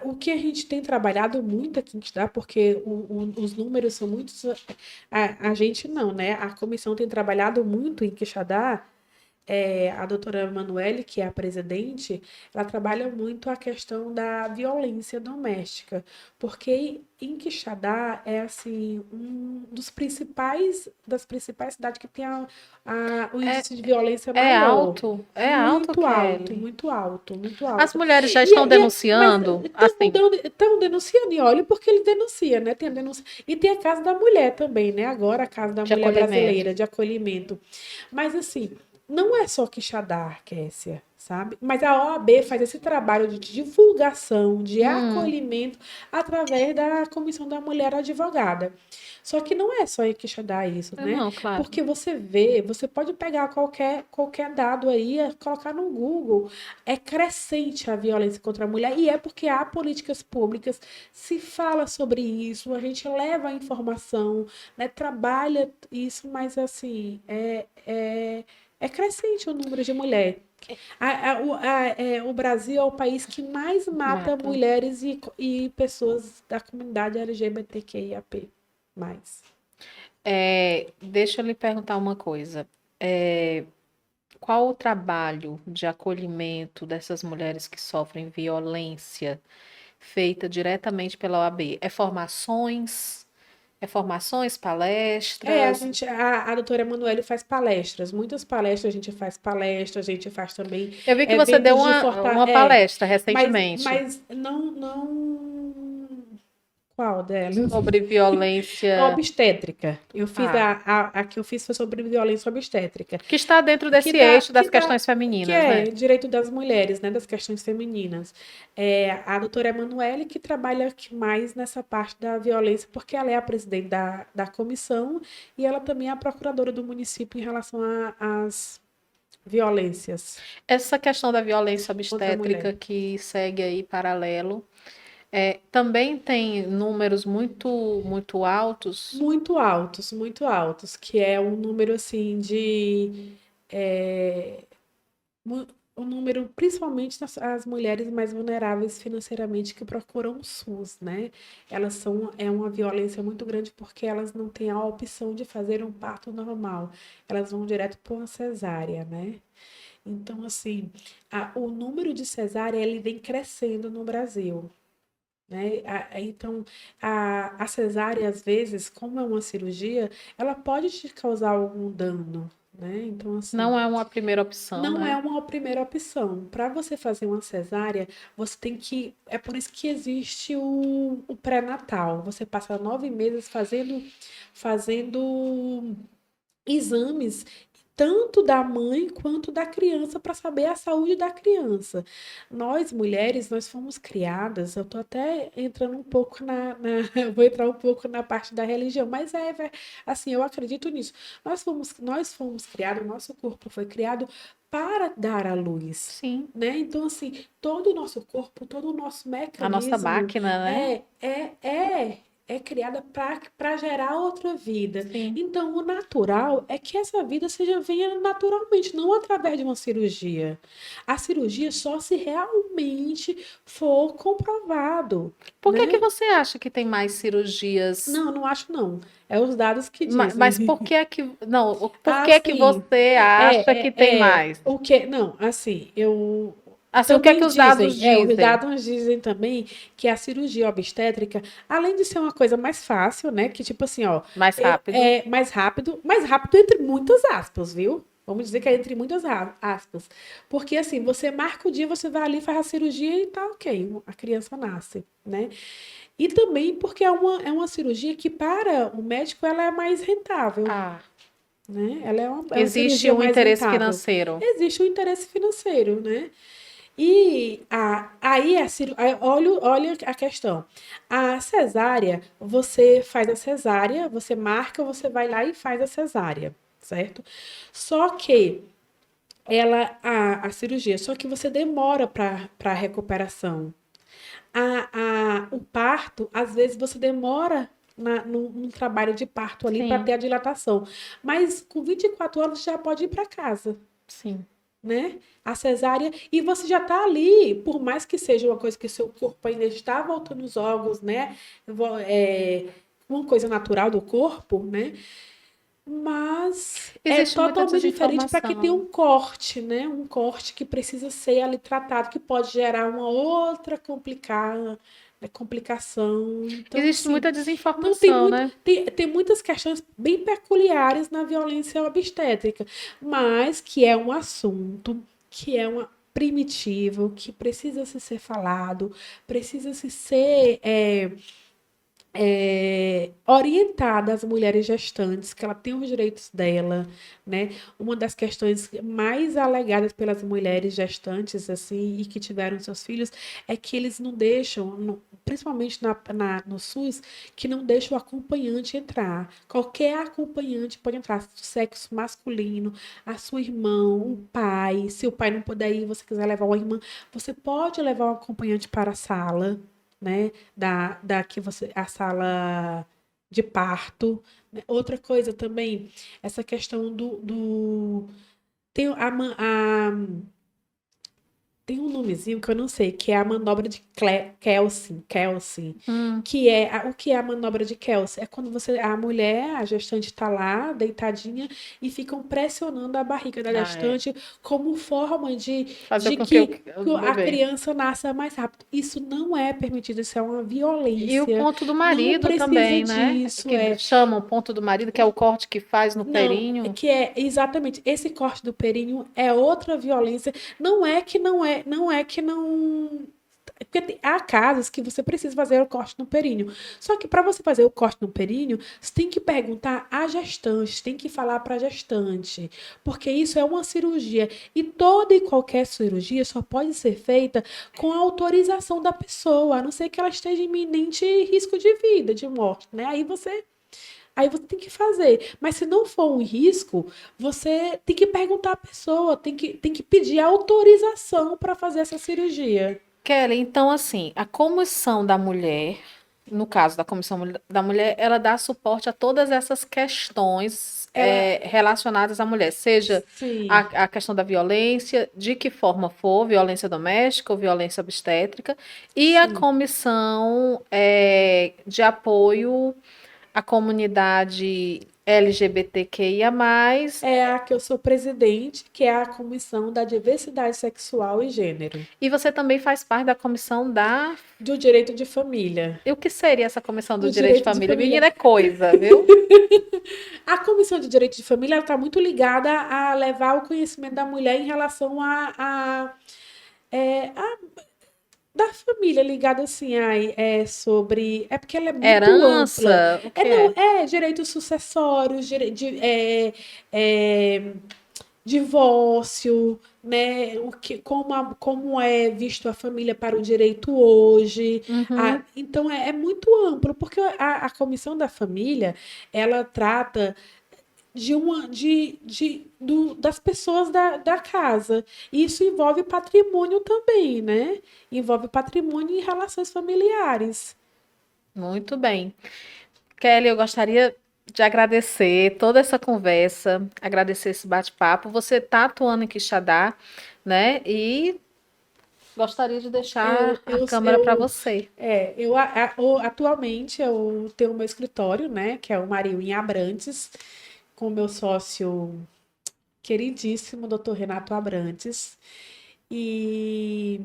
o que a gente tem trabalhado muito aqui em Quixadá, porque os números são muitos, a gente não, né? A comissão tem trabalhado muito em Quixadá, a doutora Emanuele, que é a presidente, ela trabalha muito a questão da violência doméstica, porque em Quixadá é assim das principais cidades que tem o É, índice de violência maior. é alto, Muito alto, Kelly. muito alto, muito As alto. mulheres já estão Mas denunciando, assim, estão denunciando, e olha porque ele denuncia, né? Tem a denúncia. E tem a Casa da Mulher também, né? Agora a Casa da de Mulher acolhimento. Brasileira de Acolhimento. Mas assim, não é só Quixadá, Kessia, sabe? Mas a OAB faz esse trabalho de divulgação, de Hum, acolhimento, através da Comissão da Mulher Advogada. Só que não é só em Quixadá isso, né? não, claro. Porque você pode pegar qualquer dado aí, colocar no Google, é crescente a violência contra a mulher, e é porque há políticas públicas, se fala sobre isso, a gente leva a informação, né, trabalha isso, mas assim, é crescente o número de mulheres. O Brasil é o país que mais mata Mata. mulheres e pessoas da comunidade LGBTQIAP+. Deixa eu lhe perguntar uma coisa. qual o trabalho de acolhimento dessas mulheres que sofrem violência feita diretamente pela OAB? É formações, É, palestras? a doutora Emanuele faz palestras, muitas palestras, a gente faz palestras, a gente faz também Eu vi que você deu eventos de uma palestra recentemente mas não, qual delas? sobre violência. Obstétrica. Eu fiz Ah, a que eu fiz foi sobre violência obstétrica, que está dentro que desse dá, eixo das que dá, questões que femininas, é né? direito das mulheres, né, das questões femininas. É, a doutora Emanuele que trabalha mais nessa parte da violência, porque ela é a presidente da comissão e ela também é a procuradora do município em relação às violências Essa questão da violência contra a mulher. obstétrica que segue aí paralelo, também tem números muito altos. Muito altos, que é um número assim de é, o número, principalmente as mulheres mais vulneráveis financeiramente que procuram o SUS, né? É uma violência muito grande porque elas não têm a opção de fazer um parto normal. Elas vão direto para uma cesárea, né? Então, assim, o número de cesárea, ele vem crescendo no Brasil, né? Então, a cesárea, às vezes, como é uma cirurgia, ela pode te causar algum dano, né? Então, assim, Não é uma primeira opção, não é né? uma primeira opção. Para você fazer uma cesárea, você tem que. É por isso que existe o pré-natal. Você passa 9 meses fazendo exames tanto da mãe quanto da criança para saber a saúde da criança. Nós, mulheres, nós fomos criadas, eu estou até entrando um pouco eu vou entrar um pouco na parte da religião, mas assim, eu acredito nisso. Nós fomos criados, o nosso corpo foi criado para dar à luz. Sim. Né? Então, assim, todo o nosso corpo, todo o nosso A nossa mecanismo máquina, né? é, é, é é criada para gerar outra vida. Sim. Então, o natural é que essa vida venha naturalmente, não através de uma cirurgia. A cirurgia só se realmente for comprovado, Por que que né? você acha que tem mais cirurgias? Não, não acho não. É os dados que Mas dizem. por que que, não, por Ah, que que sim. você acha que tem mais? O que? Não, assim, eu Assim, o que é que também os dados dizem, os dizem? dados dizem também que a cirurgia obstétrica, além de ser uma coisa mais fácil, né? Que tipo assim, ó, Mais rápido? mais rápido entre muitas aspas, viu? Vamos dizer que é entre muitas aspas. Porque assim, você marca o dia, você vai ali, faz a cirurgia e tá ok, a criança nasce, né? E também porque é uma cirurgia que para o médico ela é mais rentável, Ah, né? Ela é uma existe cirurgia um mais interesse rentável. financeiro. Existe um interesse financeiro, né? E aí, olha a questão. A cesárea, você faz a cesárea, você marca, você vai lá e faz a cesárea, certo? Só que a cirurgia, só que você demora para a recuperação. O parto, às vezes você demora num trabalho de parto ali para ter Sim, a dilatação. Mas com 24 horas já pode ir para casa, sim. né? A cesárea, e você já tá ali, por mais que seja uma coisa que seu corpo ainda está voltando os órgãos, né? É uma coisa natural do corpo, né? Mas é Existe muita totalmente diferente para quem tem desinformação. um corte, né? Um corte que precisa ser ali tratado, que pode gerar uma outra complicação. Então, Existe assim, muita não tem desinformação, muito, né? tem muitas questões bem peculiares na violência obstétrica, mas que é um assunto que é uma primitivo, que precisa se ser falado, precisa se ser orientada às mulheres gestantes, que ela tem os direitos dela, né? Uma das questões mais alegadas pelas mulheres gestantes, assim, e que tiveram seus filhos, é que eles não deixam, principalmente no SUS, que não deixam o acompanhante entrar. Qualquer acompanhante pode entrar, sexo masculino, a sua irmã, o pai, se o pai não puder ir, você quiser levar uma irmã, você pode levar o acompanhante para a sala, né? Da que você a sala de parto, né? Outra coisa também, essa questão do tem Tem um nomezinho que eu não sei, que é a manobra de Kelsey, Hum. que é o que é a manobra de Kelsey? É quando a mulher, a gestante está lá, deitadinha, e ficam pressionando a barriga da Ah, é. gestante como forma Fazer de com que que o a bebê. criança nasça mais rápido. Isso não é permitido, isso é uma E o violência. ponto do Não marido precisa também, né? disso, Que é. chamam ponto do marido, que é o corte que faz no Não, períneo. que é exatamente esse corte do períneo é outra violência. Não é que não. Porque há casos que você precisa fazer o corte no períneo. Só que para você fazer o corte no períneo, você tem que perguntar à gestante, tem que falar para a gestante, porque isso é uma cirurgia e toda e qualquer cirurgia só pode ser feita com a autorização da pessoa, a não ser que ela esteja em iminente risco de vida, de morte, né? Aí você tem que fazer. Mas se não for um risco, você tem que perguntar à pessoa, tem que pedir autorização para fazer essa cirurgia. Kelly, então, assim, a comissão da mulher, no caso da da mulher, ela dá suporte a todas essas questões Ela, relacionadas à mulher, seja sim, a questão da violência, de que forma for, violência doméstica ou violência obstétrica, e a sim. comissão de apoio à comunidade LGBTQIA+, É a que eu sou presidente, que é a Comissão da Diversidade Sexual e Gênero, e você também faz parte da comissão da. do direito de família. E o que seria essa comissão do Do direito de direito de família? família. Menina, é coisa, viu? A Comissão de Direito de Família está muito ligada a levar o conhecimento da mulher em relação a da família ligada assim, ai, é sobre. É porque ela é muito ampla. Herança? O É, que não, é? é direitos sucessórios, é, divórcio, né? Como é visto a família para o direito hoje. Uhum. Então é muito amplo, porque a Comissão da Família ela trata das pessoas da casa. E isso envolve patrimônio também, né? Envolve patrimônio e relações familiares. Muito bem. Kelly, eu gostaria de agradecer toda essa conversa, agradecer esse bate-papo. Você está atuando em Quixadá, né? E gostaria de deixar Eu, a eu, câmera para eu, você. atualmente eu tenho meu escritório, né? Que é o Maril em Abrantes, com o meu sócio queridíssimo, Dr. Renato Abrantes. E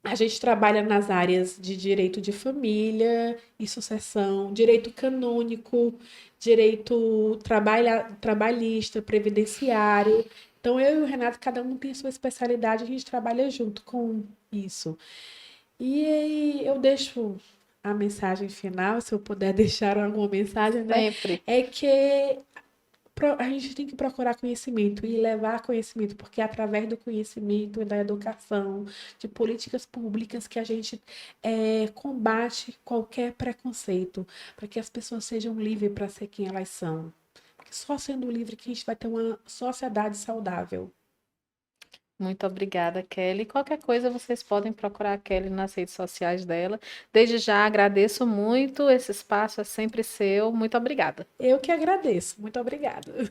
a gente trabalha nas áreas de direito de família e sucessão, direito canônico, direito trabalhista, previdenciário. Então, eu e o Renato, cada um tem sua especialidade, a gente trabalha junto com isso. E aí eu deixo a mensagem final, se eu puder deixar alguma mensagem, né? Sempre. É que a gente tem que procurar conhecimento e levar conhecimento, porque é através do conhecimento e da educação, de políticas públicas, que a gente combate qualquer preconceito, para que as pessoas sejam livres para ser quem elas são. Porque só sendo livre que a gente vai ter uma sociedade saudável. Muito obrigada, Kelly. Qualquer coisa, vocês podem procurar a Kelly nas redes sociais dela. Desde já agradeço muito. Esse espaço é sempre seu. Muito obrigada. Eu que agradeço. Muito obrigada.